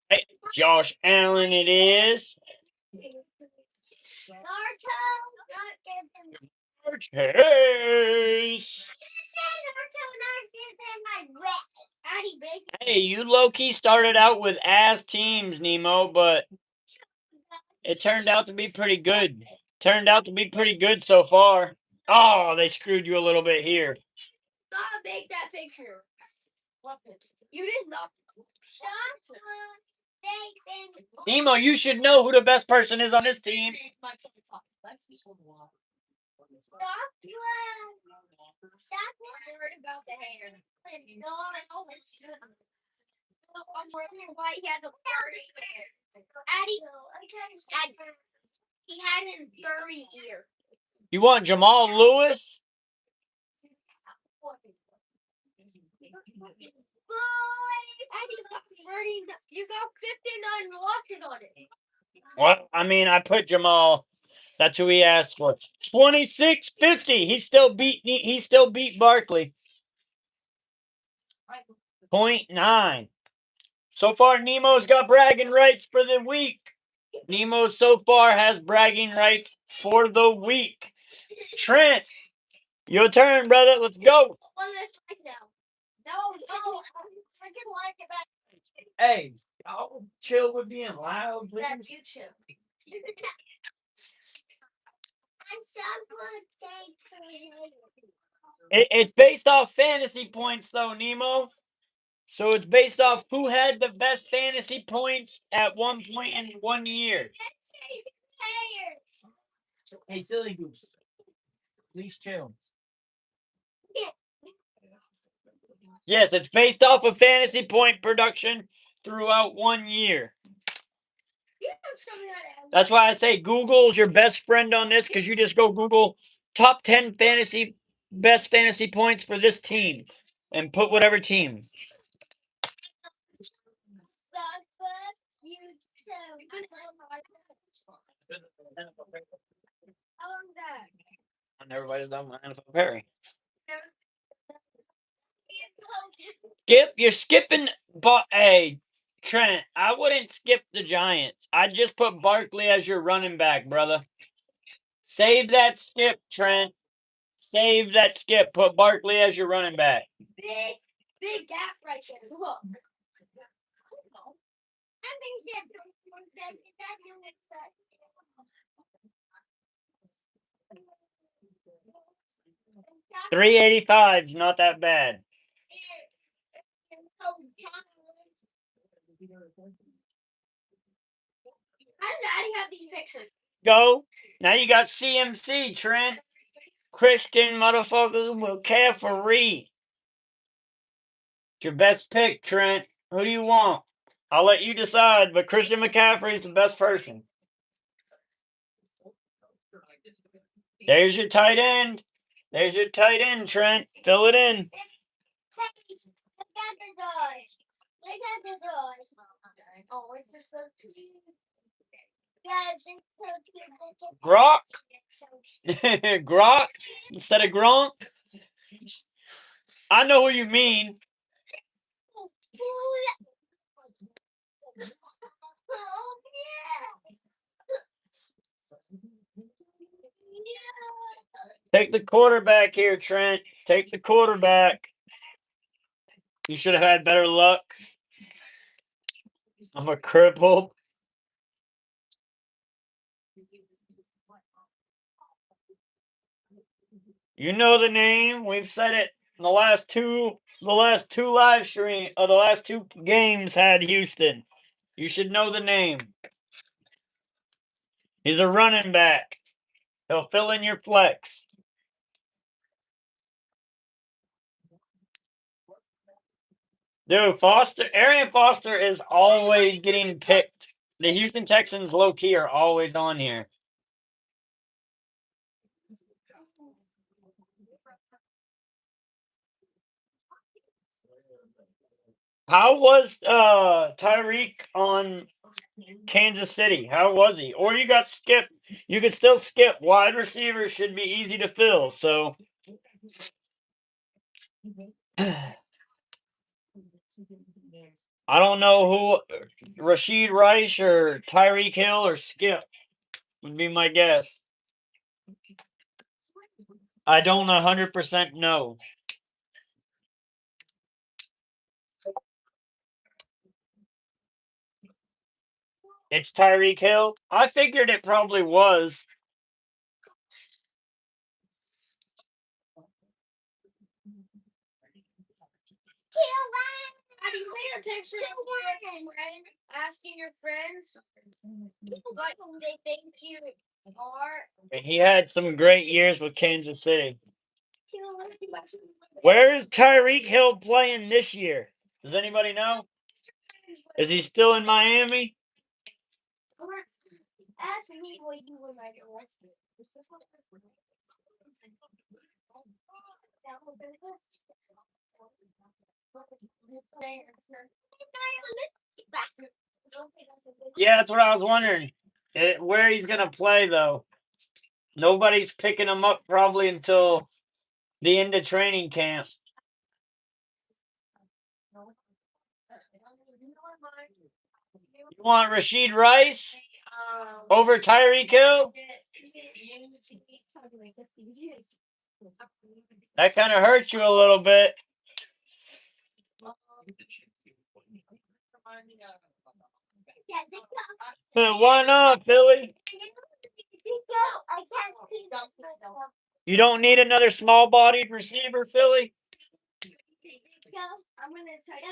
Hey, Josh Allen it is. Chase. Hey, you low-key started out with ass teams, Nemo, but it turned out to be pretty good. Turned out to be pretty good so far. Oh, they screwed you a little bit here. Gotta make that picture. What picture? You did not. Nemo, you should know who the best person is on this team. I'm worried about the hair. I'm wondering why he has a furry hair. Addie, he had a furry ear. You want Jamal Lewis? You got 59 watches on it. Well, I mean, I put Jamal. That's who he asked for. 26.50. He still beat Barkley. 0.9. So far, Nemo's got bragging rights for the week. Nemo so far has bragging rights for the week. Trent, your turn, brother. Let's go. What is like now? No, I freaking like it back. Hey, y'all chill with being loud, please. That's you chill. I'm so good. It's based off fantasy points, though, Nemo. So it's based off who had the best fantasy points at one point in 1 year. Hey, silly goose. Please chill. Yes, it's based off of fantasy point production throughout 1 year. That's why I say Google's your best friend on this, because you just go Google top 10 best fantasy points for this team and put whatever team. And everybody's done my NFL Perry. Skip, you're skipping, but hey, Trent, I wouldn't skip the Giants. I'd just put Barkley as your running back, brother. Save that skip, Trent. Save that skip. Put Barkley as your running back. Big gap right there. Look. That means that 385's not that bad. How does Addie have these pictures? Go. Now you got CMC, Trent. Christian motherfucker McCaffrey. It's your best pick, Trent. Who do you want? I'll let you decide, but Christian McCaffrey is the best person. There's your tight end. There's your tight end, Trent. Fill it in. Look at the doors. Look at the doors. Oh, it's just so cute. Yeah, it's so cute. Gronk. Gronk instead of Gronk. I know who you mean. Take the quarterback here, Trent. Take the quarterback. You should have had better luck. I'm a cripple. You know the name. We've said it in the last two live stream or the last two games had Houston. You should know the name. He's a running back. He'll fill in your flex. Dude, Arian Foster is always getting picked. The Houston Texans low-key are always on here. How was Tyreek on Kansas City? How was he? Or you got skipped. You could still skip. Wide receivers should be easy to fill, so I don't know who Rashid Rice or Tyreek Hill or Skip would be my guess. I don't 100% know. It's Tyreek Hill. I figured it probably was. Have you made a picture of him asking your friends what they think you are? He had some great years with Kansas City. Where is Tyreek Hill playing this year? Does anybody know? Is he still in Miami? Ask me what you would like to watch. Yeah, that's what I was wondering. Where he's going to play, though. Nobody's picking him up probably until the end of training camp. You want Rashid Rice over Tyreek Hill? That kind of hurts you a little bit. Why not, Philly? You don't need another small-bodied receiver, Philly? I'm gonna tell you.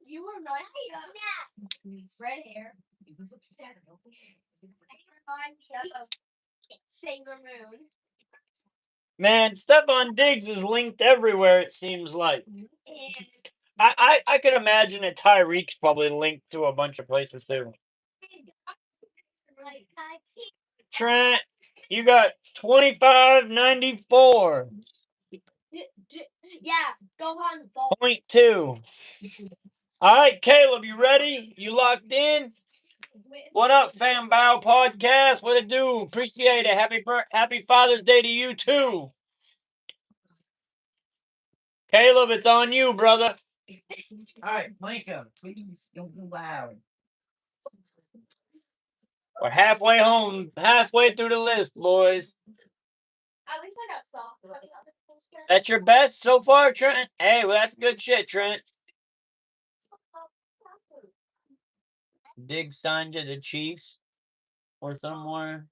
You were not red hair. Sailor Moon. Man, Stephon Diggs is linked everywhere, it seems like. And I could imagine that Tyreek's probably linked to a bunch of places too. Trent, you got 2594. yeah, go on the ball. 0.2. All right, Caleb, you ready? You locked in? What up, Fam Bow Podcast? What it do? Appreciate it. Happy Father's Day to you too. Caleb, it's on you, brother. All right, Micah, please don't be loud. We're halfway home, halfway through the list, boys. At least I got soft. That's your best so far, Trent? Hey, well, that's good shit, Trent. Diggs signed to the Chiefs or somewhere.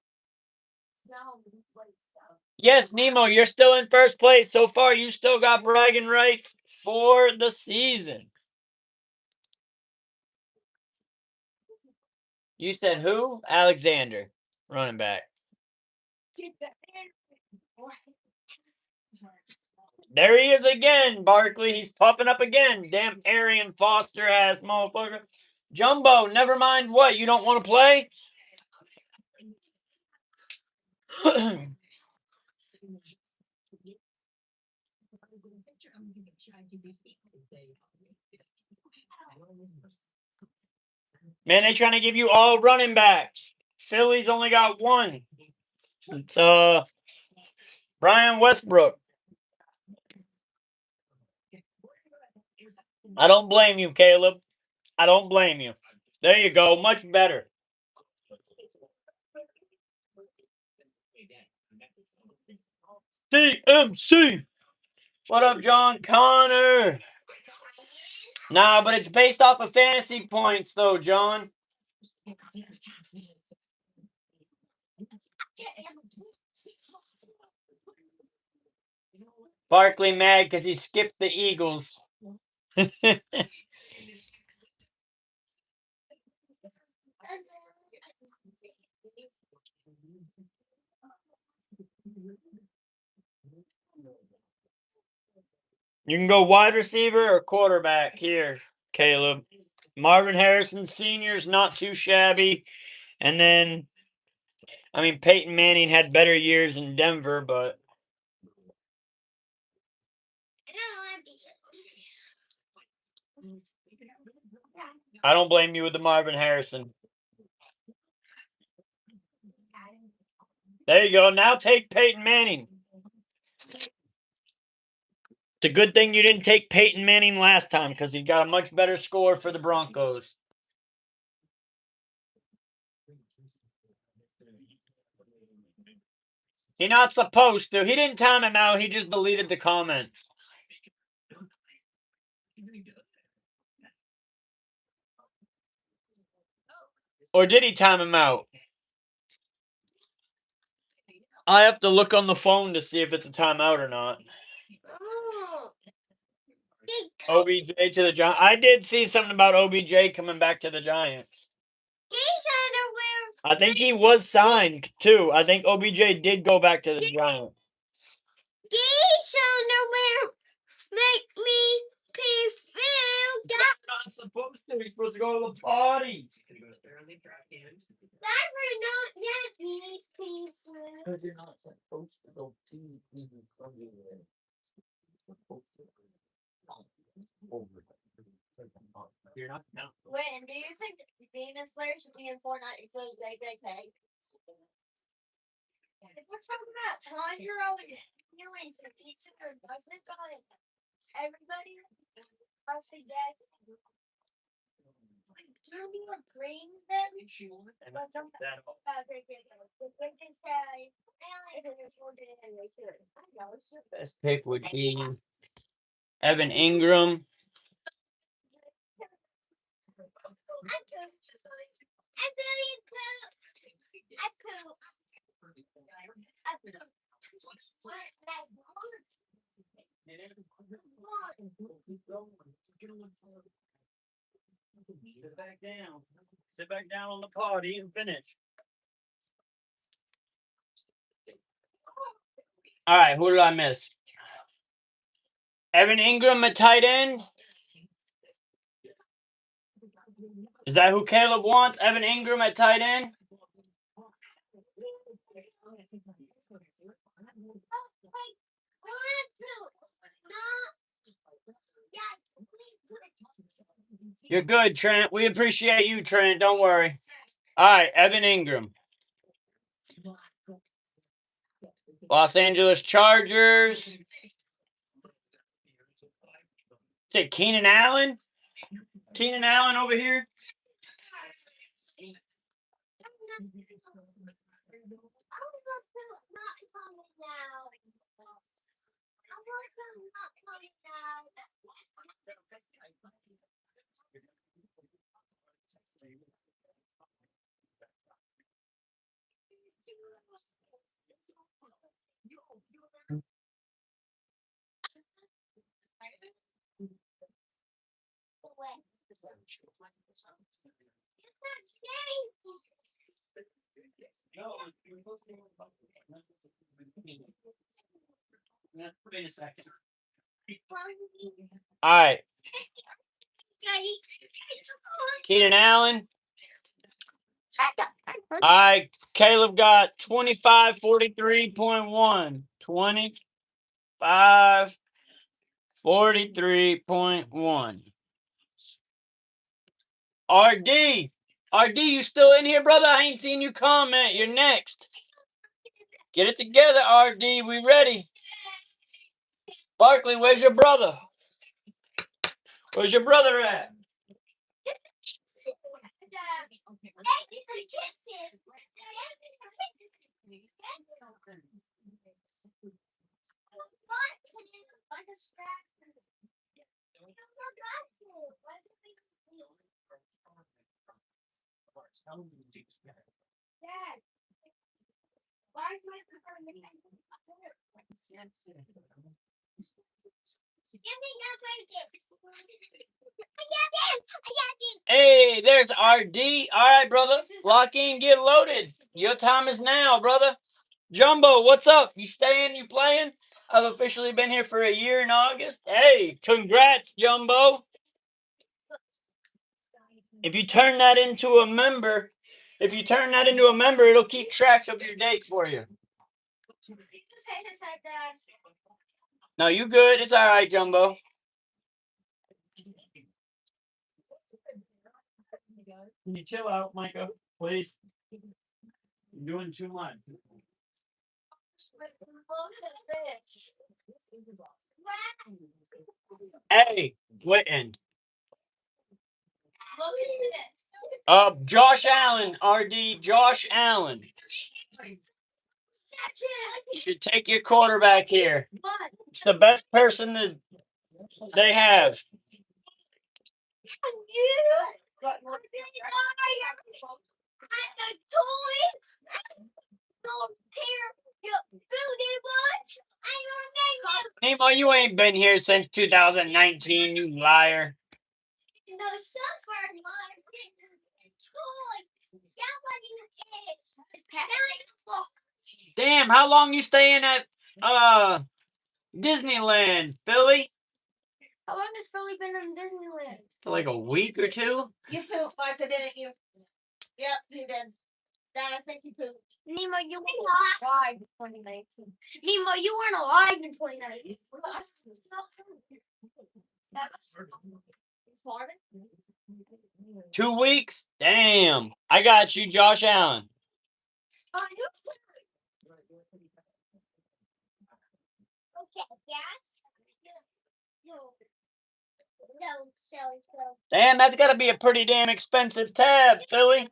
Yes, Nemo, you're still in first place. So far, you still got bragging rights for the season. You said who? Alexander, running back. There he is again, Barkley. He's popping up again. Damn Arian Foster ass motherfucker. Jumbo, never mind what. You don't want to play? Man, they trying to give you all running backs. Philly's only got one. It's Brian Westbrook. I don't blame you, Caleb. I don't blame you. There you go. Much better. CMC. What up, John Connor? Nah, but it's based off of fantasy points, though, John. Barkley mad because he skipped the Eagles. You can go wide receiver or quarterback here, Caleb. Marvin Harrison Sr.'s not too shabby. And then, I mean, Peyton Manning had better years in Denver, but... I don't blame you with the Marvin Harrison. There you go. Now take Peyton Manning. It's a good thing you didn't take Peyton Manning last time because he got a much better score for the Broncos. He not supposed to. He didn't time him out. He just deleted the comments. Or did he time him out? I have to look on the phone to see if it's a timeout or not. OBJ to the Giants. I did see something about OBJ coming back to the Giants. I think he was signed, too. I think OBJ did go back to the Giants. Make me feel that. Not supposed to. He's supposed to go to the party. Not yet, Because you're not supposed to go to the party. You're not now. When do you think Demon Slayer should be in Fortnite instead of JJK? If we're talking about time, you're always doing some each other. Doesn't got everybody. I suggest. Do you agree then? But some Best pick would be Evan Ingram. Sit back down. Sit back down on the pod. Eat and finish. All right, who did I miss? Evan Ingram at tight end. Is that who Caleb wants? Evan Ingram at tight end? You're good, Trent. We appreciate you, Trent. Don't worry. All right, Evan Ingram. Los Angeles Chargers. Is it Keenan Allen? Keenan Allen over here? Wait a second. All right. Keenan Allen. All right. Caleb got 2543.1. 2543.1. RD. RD, you still in here, brother? I ain't seen you comment. You're next. Get it together, RD. We ready. Barkley, where's your brother? Where's your brother at? Hey, there's RD. All right, brother. Lock in, get loaded. Your time is now, brother. Jumbo, what's up? You staying? You playing? I've officially been here for a year in August. Hey, congrats, Jumbo. If you turn that into a member, it'll keep track of your date for you. No, you good. It's all right, Jumbo. Can you chill out, Micah, please? You're doing too much. Hey, Witten. Josh Allen, RD, Josh Allen. You should take your quarterback here. It's the best person that they have. Nemo, you ain't been here since 2019, you liar. Damn, how long you staying at Disneyland, Philly? How long has Philly been in Disneyland? For like a week or two? You pooped, Micah, didn't you? Yep, you did. Dad, I think you pooped. Nemo, you weren't alive in 2019. Nemo, you weren't alive in 2019. Farming? 2 weeks? Damn. I got you, Josh Allen. Damn, that's got to be a pretty damn expensive tab, Philly.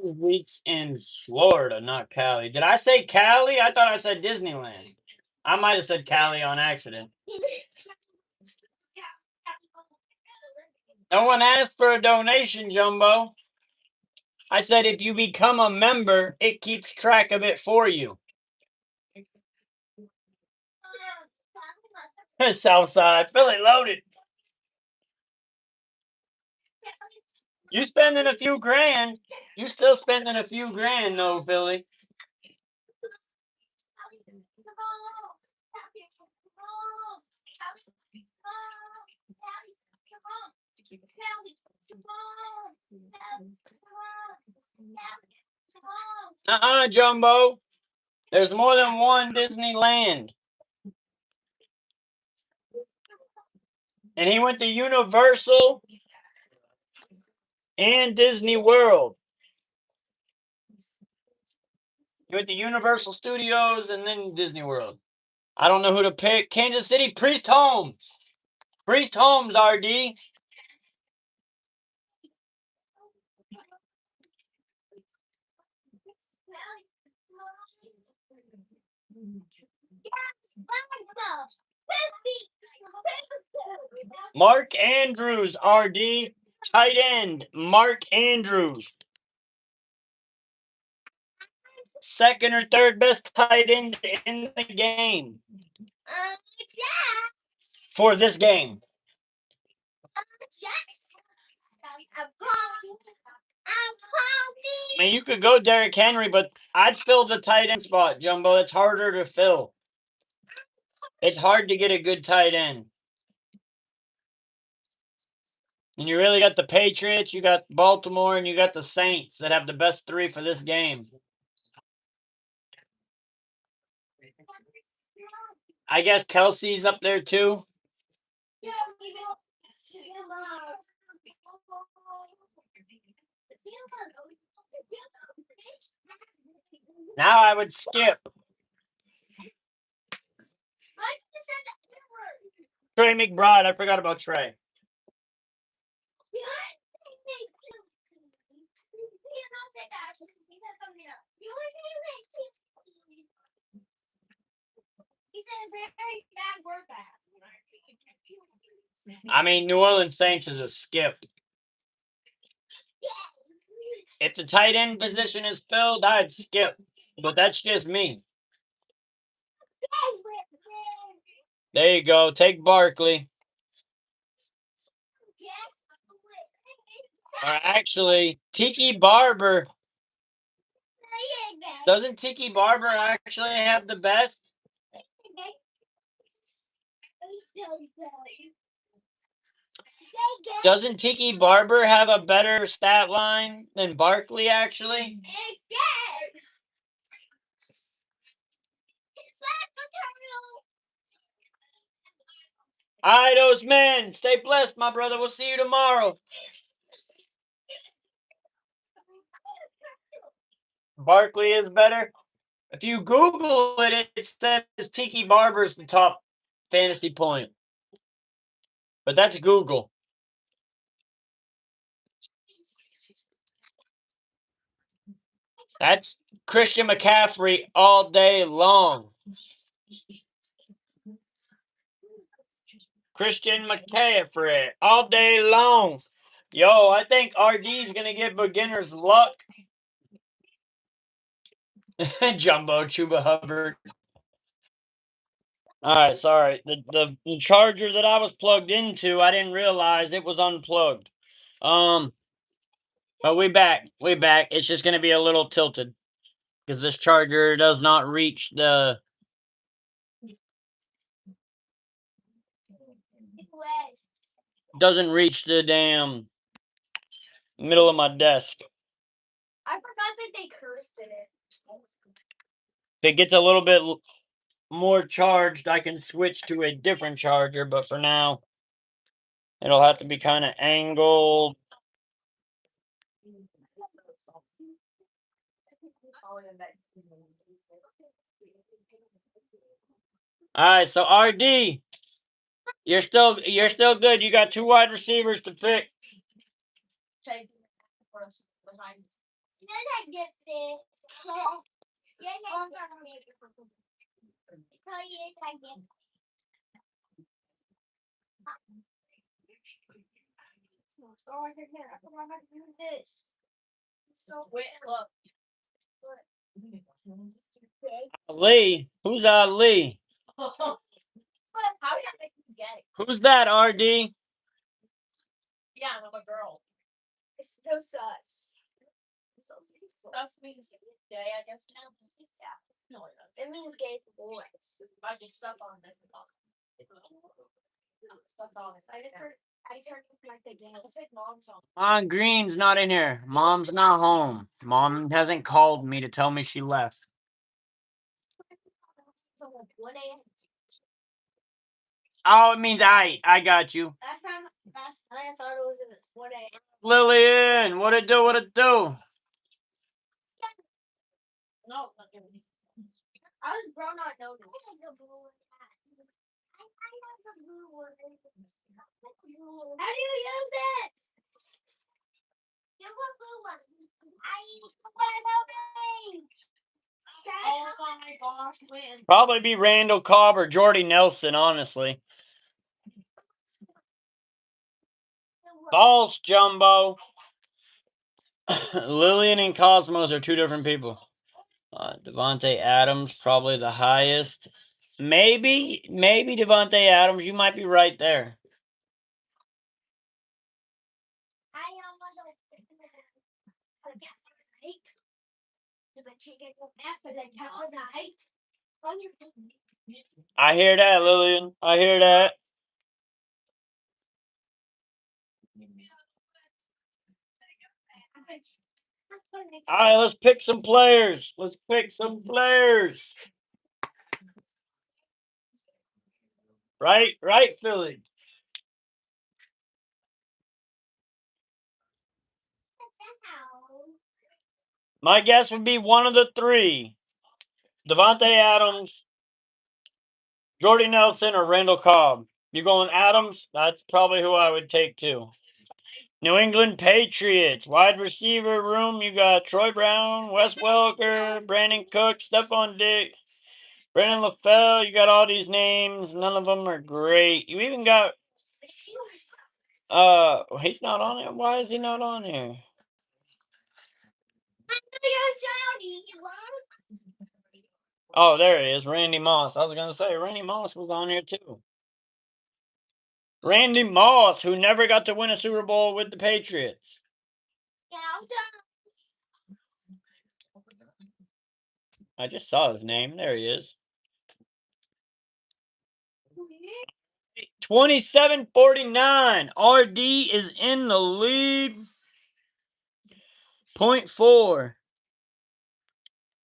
Weeks in Florida, not Cali. Did I say Cali? I thought I said Disneyland. I might have said Cali on accident. No one asked for a donation, Jumbo. I said if you become a member, it keeps track of it for you. Southside, Philly loaded. You spending a few grand. You still spending a few grand, though, Philly. Jumbo. There's more than one Disneyland. And he went to Universal and Disney World. He went to Universal Studios and then Disney World. I don't know who to pick. Kansas City, Priest Holmes. Priest Holmes, RD. Mark Andrews, RD. Tight end, Mark Andrews. Second or third best tight end in the game. For this game. I mean, you could go Derrick Henry, but I'd fill the tight end spot, Jumbo. It's harder to fill. It's hard to get a good tight end. And you really got the Patriots, you got Baltimore, and you got the Saints that have the best three for this game. I guess Kelsey's up there too. Now I would skip. Trey McBride. I forgot about Trey. I mean, New Orleans Saints is a skip. If the tight end position is filled, I'd skip. But that's just me. There you go. Take Barkley. Or actually, Tiki Barber. Doesn't Tiki Barber actually have the best? Doesn't Tiki Barber have a better stat line than Barkley, actually? All right, those men. Stay blessed, my brother. We'll see you tomorrow. Barkley is better. If you Google it, it says Tiki Barber's the top fantasy point. But that's Google. That's Christian McCaffrey all day long. Christian McCaffrey all day long. Yo, I think RD's going to get beginner's luck. Jumbo Chuba Hubbard. All right, sorry. The charger that I was plugged into, I didn't realize it was unplugged. But we back. We back. It's just going to be a little tilted because this charger does not reach the... Doesn't reach the damn middle of my desk. I forgot that they cursed in it. If it gets a little bit more charged, I can switch to a different charger, but for now, it'll have to be kind of angled. All right, so RD, You're still good. You got 2 wide receivers to pick. Take first behind. Oh, I can hear. I don't know how to do this. So wait, look. Ali. Who's Ali? How do you make me get it? Who's that, RD? Yeah, I'm a girl. It's so sus. Sus means gay, I guess now. Yeah. No, it means gay for boys. I just stuck on it. Stuck on it. I just heard like the game. It's like mom's on. Green's not in here. Mom's not home. Mom hasn't called me to tell me she left. So like 1 a.m. Oh, it means I got you. Last night I thought it was at 1 a.m. Lillian, what it do? What it do? No, not giving me. How does bro not know this? How do you use it? You want blue one. I use the one. Oh my gosh, win. Probably be Randall Cobb or Jordy Nelson, honestly. False, Jumbo. Lillian and Cosmos are 2 different people. Devontae Adams, probably the highest. Maybe Devontae Adams. You might be right there. I hear that, Lillian. I hear that. All right, let's pick some players. Right, Philly. My guess would be one of the 3. Devontae Adams, Jordy Nelson, or Randall Cobb. You going Adams? That's probably who I would take too. New England Patriots. Wide receiver room, you got Troy Brown, Wes Welker, Brandon Cook, Stephon Diggs, Brandon LaFell. You got all these names. None of them are great. You even got... he's not on it. Why is he not on here? Oh, there it is. Randy Moss. I was going to say, Randy Moss was on here too. Randy Moss, who never got to win a Super Bowl with the Patriots. Yeah, I'm done. I just saw his name. There he is. 27-49. RD is in the lead. 0.4.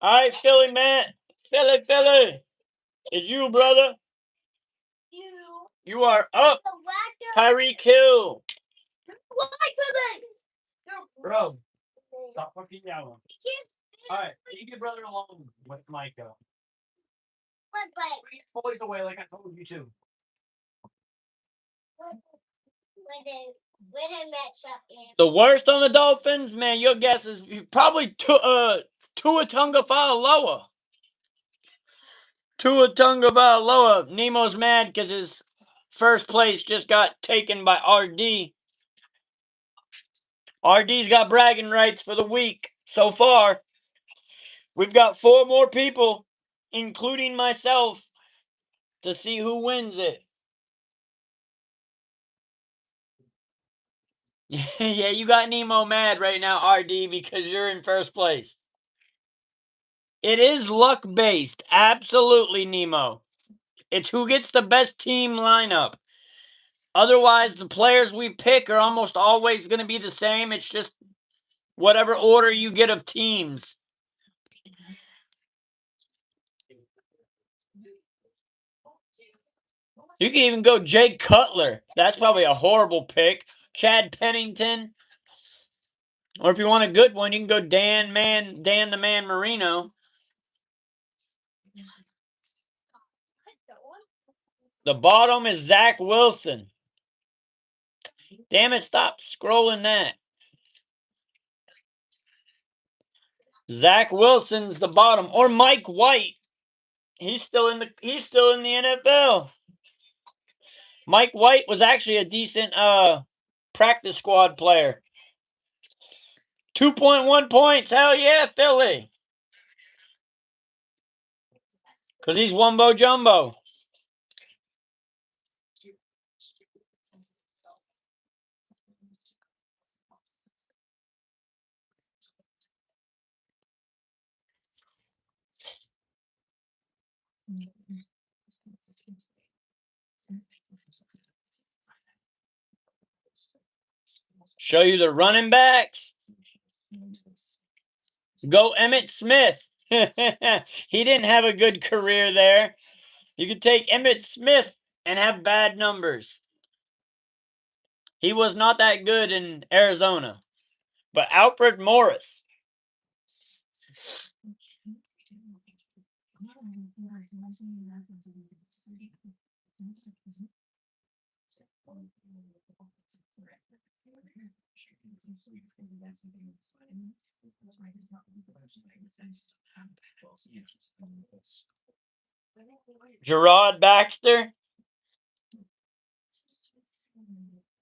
All right, Philly, man. Philly. It's you, brother. You are up. Tyreek Hill. Bro, stop fucking yelling. All right, leave your brother alone with Micah. Bring your toys away like I told you to. The worst on the Dolphins? Man, your guess is probably Tua Tagovailoa. Tua Tagovailoa. Nemo's mad because his first place just got taken by RD. RD's got bragging rights for the week so far. We've got 4 more people, including myself, to see who wins it. Yeah, you got Nemo mad right now, RD, because you're in first place. It is luck-based. Absolutely, Nemo. It's who gets the best team lineup. Otherwise, the players we pick are almost always going to be the same. It's just whatever order you get of teams. You can even go Jay Cutler. That's probably a horrible pick. Chad Pennington. Or if you want a good one, you can go Dan the Man Marino. The bottom is Zach Wilson. Damn it, stop scrolling that. Zach Wilson's the bottom. Or Mike White. He's still in the NFL. Mike White was actually a decent practice squad player. 2.1 points. Hell yeah, Philly. Because he's wumbo jumbo. Show you the running backs. Go Emmitt Smith. He didn't have a good career there. You could take Emmitt Smith and have bad numbers. He was not that good in Arizona. But Alfred Morris. Gerard Baxter.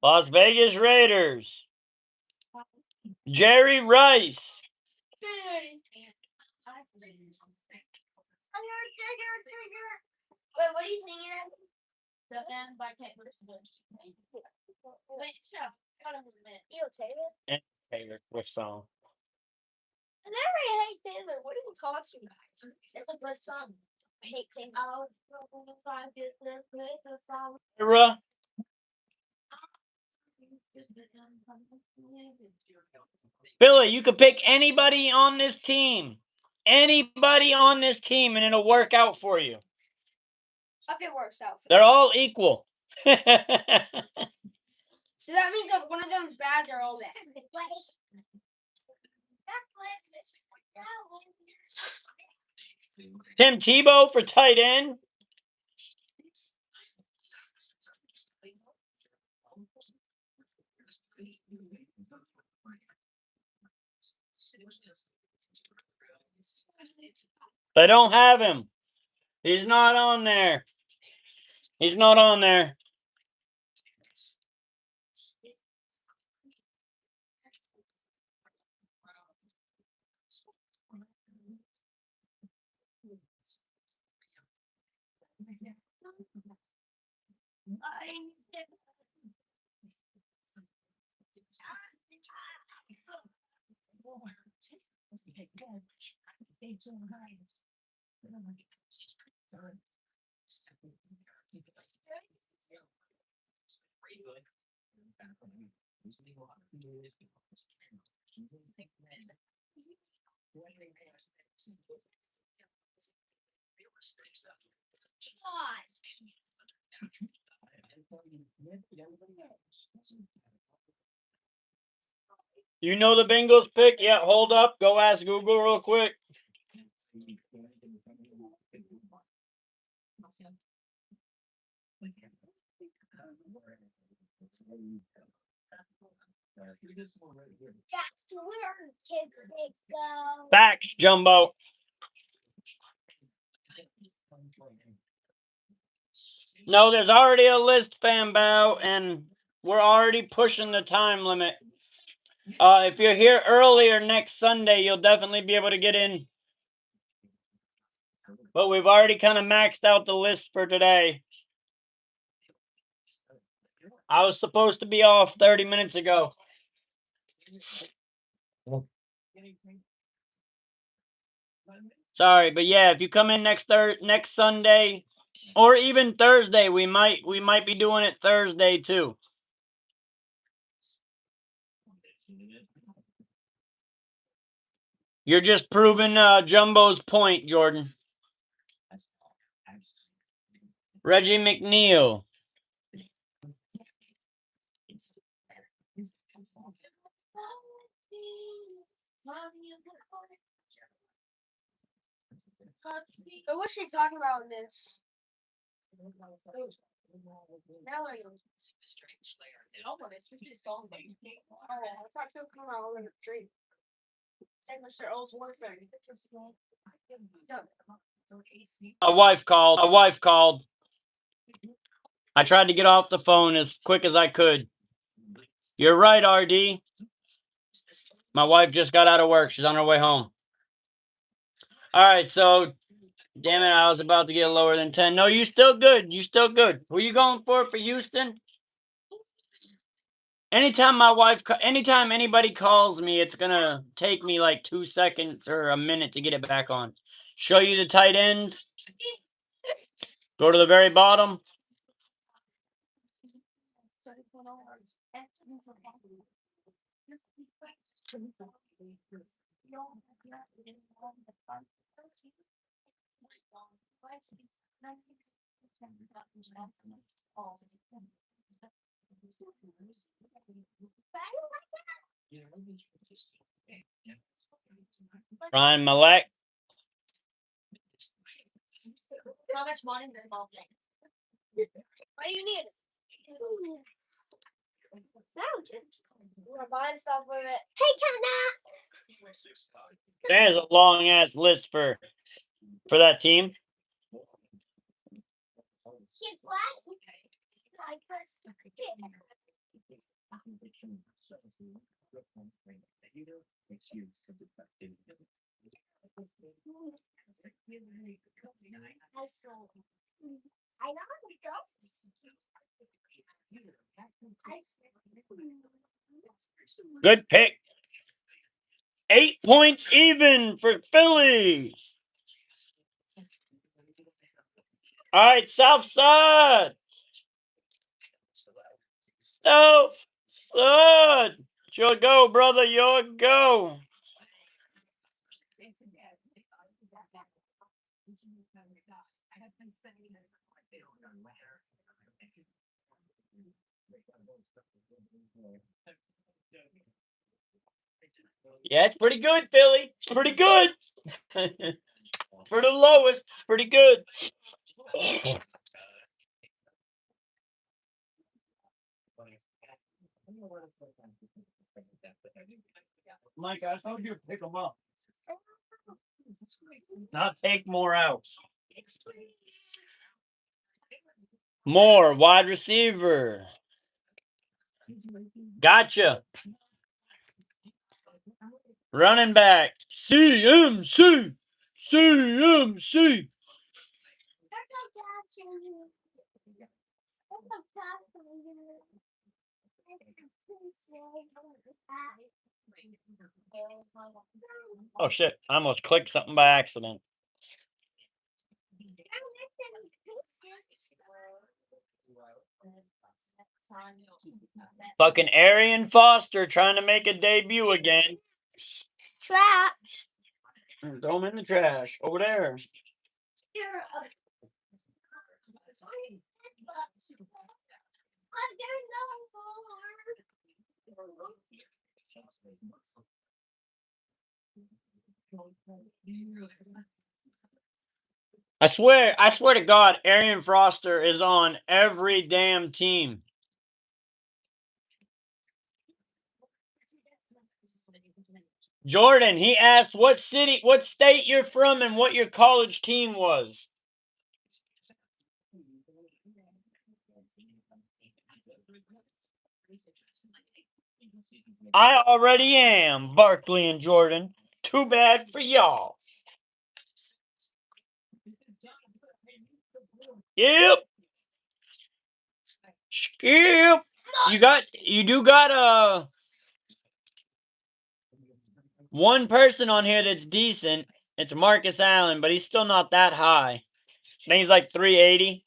Las Vegas Raiders. Jerry Rice. Wait, what are you singing at? The end by Taylor Swift. Wait, shut up. Hold on a minute. Yo, Taylor. Taylor Swift song. I never hate Taylor. What are you talking about? It's a good song. I hate Taylor. Era. Billy, you could pick anybody on this team. Anybody on this team, and it'll work out for you. Hope it works out. They're all equal. So that means if one of them's bad, they're all bad. Tim Tebow for tight end. They don't have him. He's not on there. He's not on there. You know the Bengals pick? Yeah, hold up. Go ask Google real quick. Facts, Jumbo. No, there's already a list, Fanbow, and we're already pushing the time limit. If you're here earlier next Sunday, you'll definitely be able to get in. But we've already kind of maxed out the list for today. I was supposed to be off 30 minutes ago. Sorry, but yeah, if you come in next Sunday or even Thursday, we might be doing it Thursday too. You're just proving Jumbo's point, Jordan. Reggie McNeil. But what's she talking about in this? Melody. Oh, but it's just song, but you can't. Alright, let's talk to come on over the street. Say Mr. O's warfare. My wife called. My wife called. I tried to get off the phone as quick as I could. You're right, RD. My wife just got out of work. She's on her way home. All right, so damn it, I was about to get lower than 10. No, you still good. You still good. Who you going for Houston? Anytime anytime anybody calls me, it's gonna take me like 2 seconds or a minute to get it back on. Show you the tight ends. Go to the very bottom. Ryan Malek. How much money is involved in? Why do you need it? Sandwiches. You wanna buy stuff with it? Hey, Cat. There's a long ass list for that team. I know Good pick. 8 points even for Philly. All right, South Side. South Side. Your go, brother. Your go. Yeah, it's pretty good, Philly. It's pretty good. For the lowest, it's pretty good. Mike, I told you to pick them up. Not take more out. More wide receiver. Gotcha. Running back. CMC. CMC. Oh shit, I almost clicked something by accident. Fucking Arian Foster trying to make a debut again. Trash. Throw him in the trash. Over there. I swear to God, Arian Foster is on every damn team. Jordan, he asked what state you're from and what your college team was. I already am, Barkley and Jordan. Too bad for y'all. Yep. Skip. You do got one person on here that's decent. It's Marcus Allen, but he's still not that high. I think he's like 380.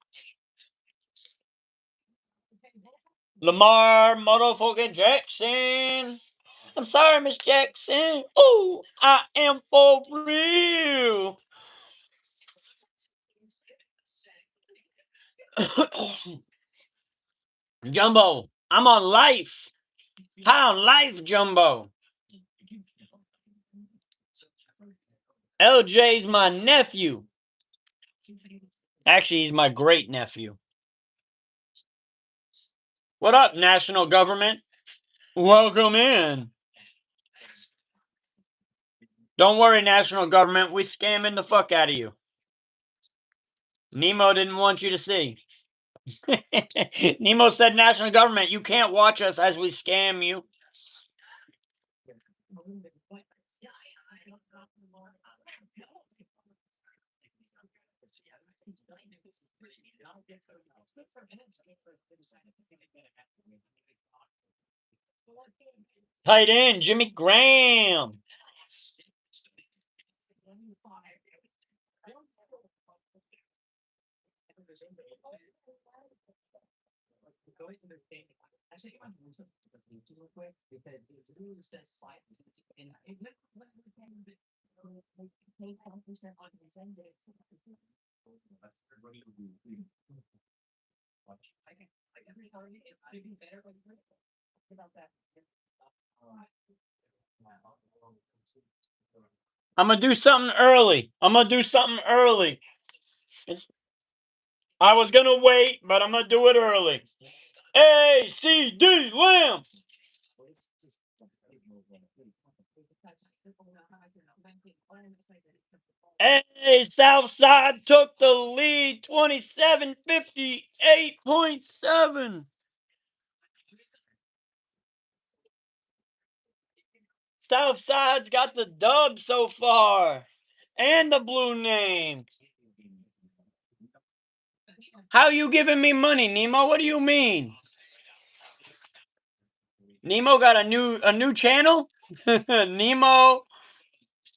Lamar motherfucking Jackson. I'm sorry, Miss Jackson. Ooh, I am for real. Jumbo, I'm on life. High on life, Jumbo. LJ's my nephew. Actually, he's my great nephew. What up, national government? Welcome in. Don't worry, national government. We scamming the fuck out of you. Nemo didn't want you to see. Nemo said, national government, you can't watch us as we scam you. Tight end, Jimmy Graham. I'm gonna do something early. I was gonna wait, but I'm gonna do it early. ACD Lamb. Hey, Southside took the lead, 27-58.7. Southside's got the dub so far. And the blue name. How you giving me money, Nemo? What do you mean? Nemo got a new channel? Nemo.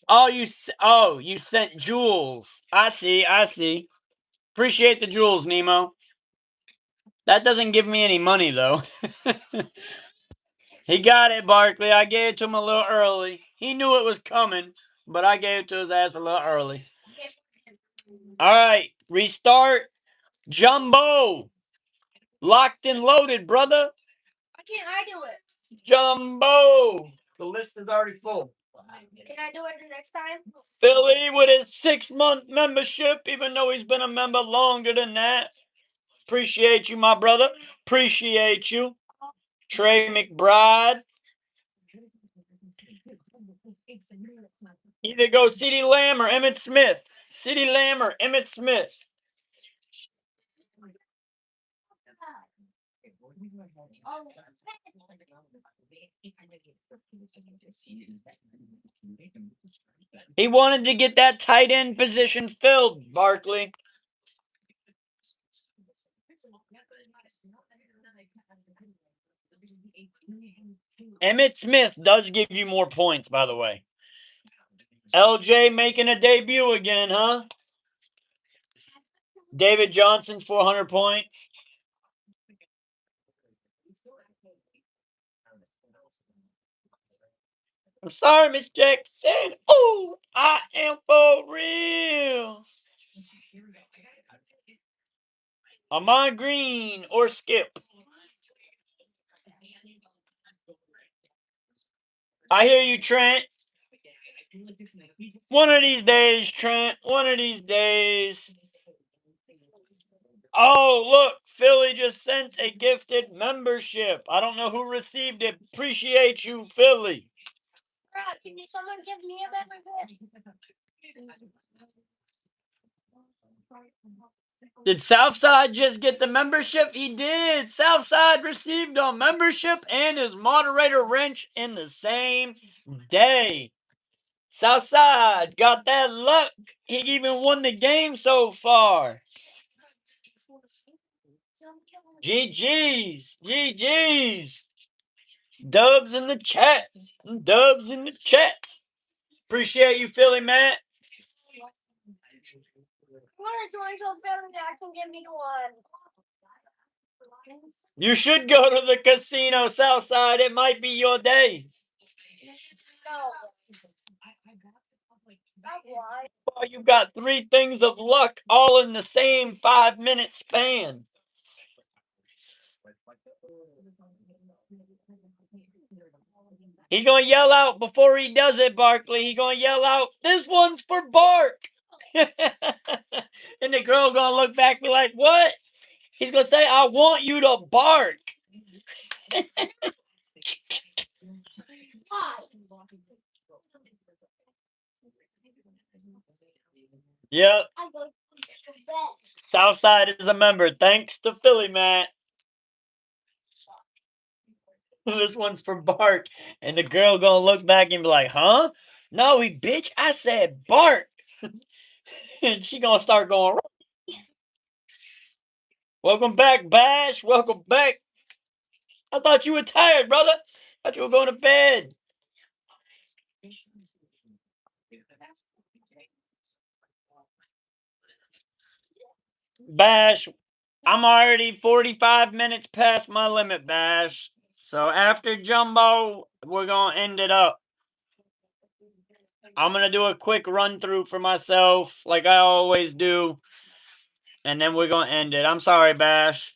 Oh, you sent jewels. I see. Appreciate the jewels, Nemo. That doesn't give me any money though. He got it, Barkley. I gave it to him a little early. He knew it was coming, but I gave it to his ass a little early. All right, restart. Jumbo. Locked and loaded, brother. Why can't I do it? Jumbo. The list is already full. Can I do it the next time? Philly with his 6-month membership, even though he's been a member longer than that. Appreciate you, my brother. Appreciate you. Trey McBride. Either go CeeDee Lamb or Emmitt Smith. CeeDee Lamb or Emmitt Smith. He wanted to get that tight end position filled, Barkley. Emmitt Smith does give you more points, by the way. LJ making a debut again, huh? David Johnson's 400 points. I'm sorry, Miss Jackson. Oh, I am for real. Ahman Green or Skip. I hear you, Trent. One of these days, Trent. One of these days. Oh, look. Philly just sent a gifted membership. I don't know who received it. Appreciate you, Philly. Can someone give me a membership? Did Southside just get the membership? He did. Southside received a membership and his moderator wrench in the same day. Southside got that luck. He even won the game so far. GG's. GG's. Dubs in the chat. Dubs in the chat. Appreciate you, Philly Matt. I can give me one. You should go to the casino, Southside. It might be your day. No. Oh, you got 3 things of luck all in the same 5-minute span. He gonna yell out before he does it, Barkley. He gonna yell out, "This one's for Bark." And the girl gonna look back and be like, "What?" He's gonna say, "I want you to bark." Yep. I go to bed. Southside is a member. Thanks to Philly, Matt. This one's for Bart. And the girl gonna look back and be like, huh? No, bitch, I said Bart. And she gonna start going, welcome back, Bash. Welcome back. I thought you were tired, brother. I thought you were going to bed. Bash, I'm already 45 minutes past my limit, Bash. So after Jumbo, we're going to end it up. I'm going to do a quick run through for myself, like I always do. And then we're going to end it. I'm sorry, Bash.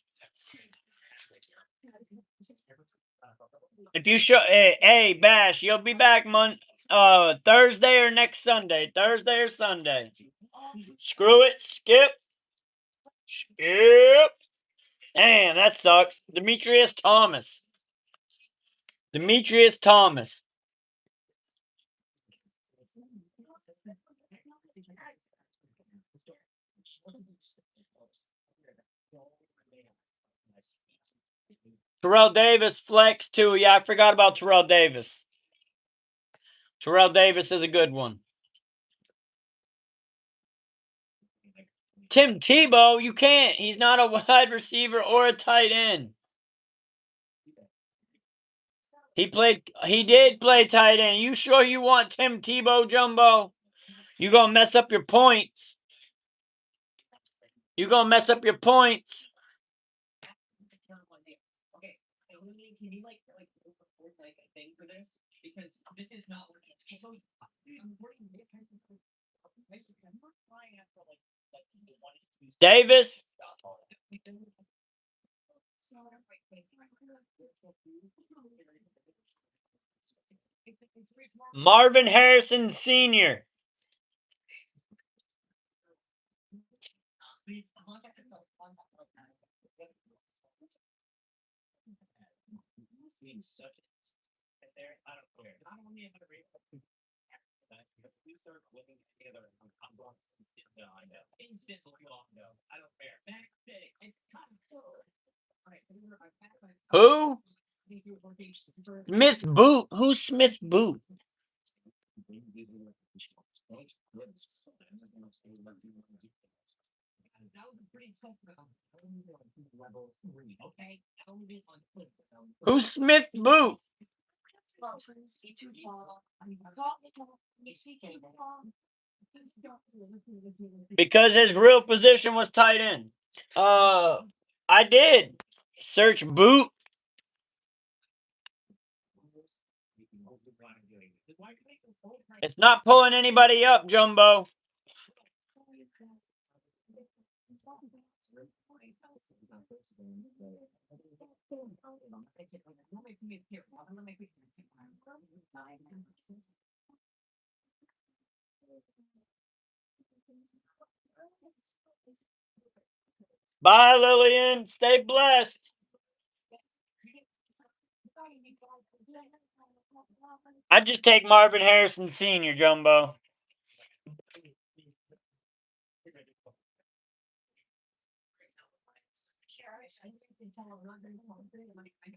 If you show, hey, Bash, you'll be back Thursday or next Sunday. Thursday or Sunday. Screw it. Skip. Skip. Damn, that sucks. Demetrius Thomas. Demetrius Thomas. Terrell Davis flex too. Yeah, I forgot about Terrell Davis. Terrell Davis is a good one. Tim Tebow, you can't. He's not a wide receiver or a tight end. He did play tight end. You sure you want Tim Tebow, Jumbo? You gonna mess up your points. You gonna mess up your points. Davis. Marvin Harrison Sr. Who? Smith Boot. Who's Smith Boot? Who's Smith Boot? Because his real position was tight end. I did search Boot. It's not pulling anybody up, Jumbo. Bye, Lillian. Stay blessed. I just take Marvin Harrison Sr., Jumbo.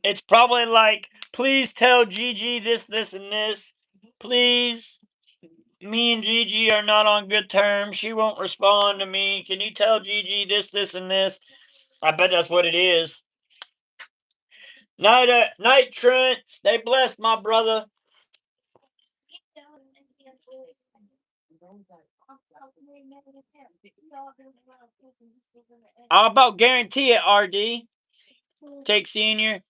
It's probably like, please tell Gigi this, this, and this. Please. Me and Gigi are not on good terms. She won't respond to me. Can you tell Gigi this, this, and this? I bet that's what it is. Night, Trent. Stay blessed, my brother. How about guarantee it, RD? Take Senior.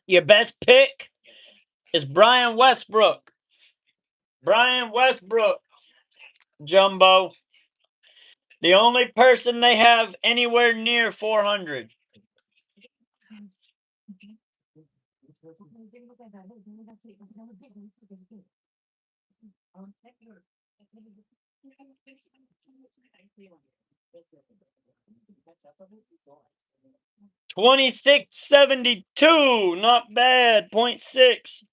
Your best pick is Brian Westbrook. Brian Westbrook, Jumbo. The only person they have anywhere near 400. $26.72. Not bad. 0.6.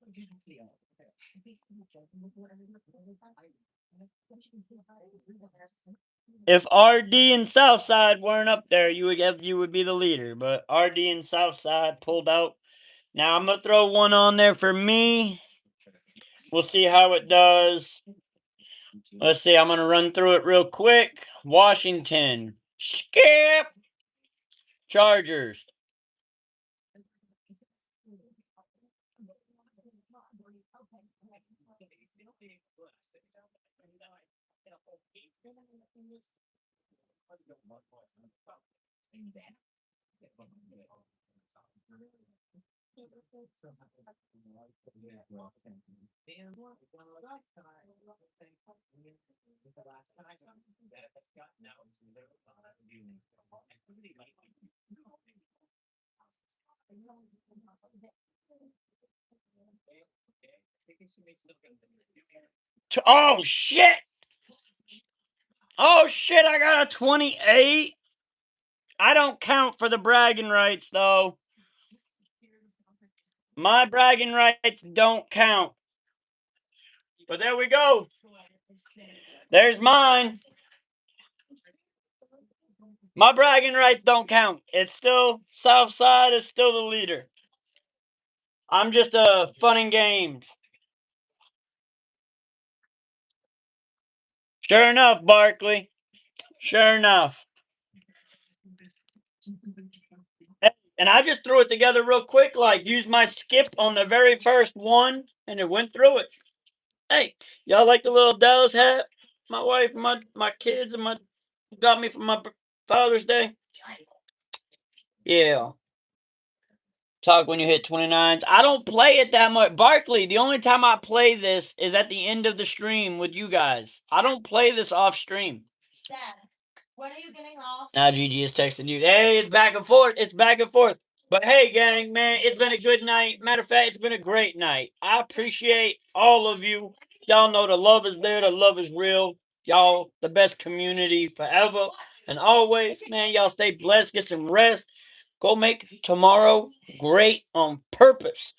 If RD and Southside weren't up there, you would be the leader. But RD and Southside pulled out. Now I'm gonna throw one on there for me. We'll see how it does. Let's see. I'm gonna run through it real quick. Washington. Skip. Chargers. Oh shit! Oh shit! I got a 28. I don't count for the bragging rights though. My bragging rights don't count. But there we go. There's mine. My bragging rights don't count. It's still Southside is still the leader. I'm just fun and games. Sure enough, Barkley. Sure enough. And I just threw it together real quick, like used my skip on the very first one, and it went through it. Hey, y'all like the little Dallas hat? My wife, my kids, and got me for my Father's Day. Yeah. Talk when you hit 29s. I don't play it that much. Barkley, the only time I play this is at the end of the stream with you guys. I don't play this off stream. Dad, when are you getting off? Now Gigi is texting you. Hey, it's back and forth. It's back and forth. But hey, gang, man, it's been a good night. Matter of fact, it's been a great night. I appreciate all of you. Y'all know the love is there. The love is real. Y'all, the best community forever and always. Man, y'all stay blessed. Get some rest. Go make tomorrow great on purpose.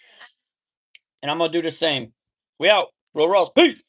And I'm going to do the same. We out. Roll Ross. Peace.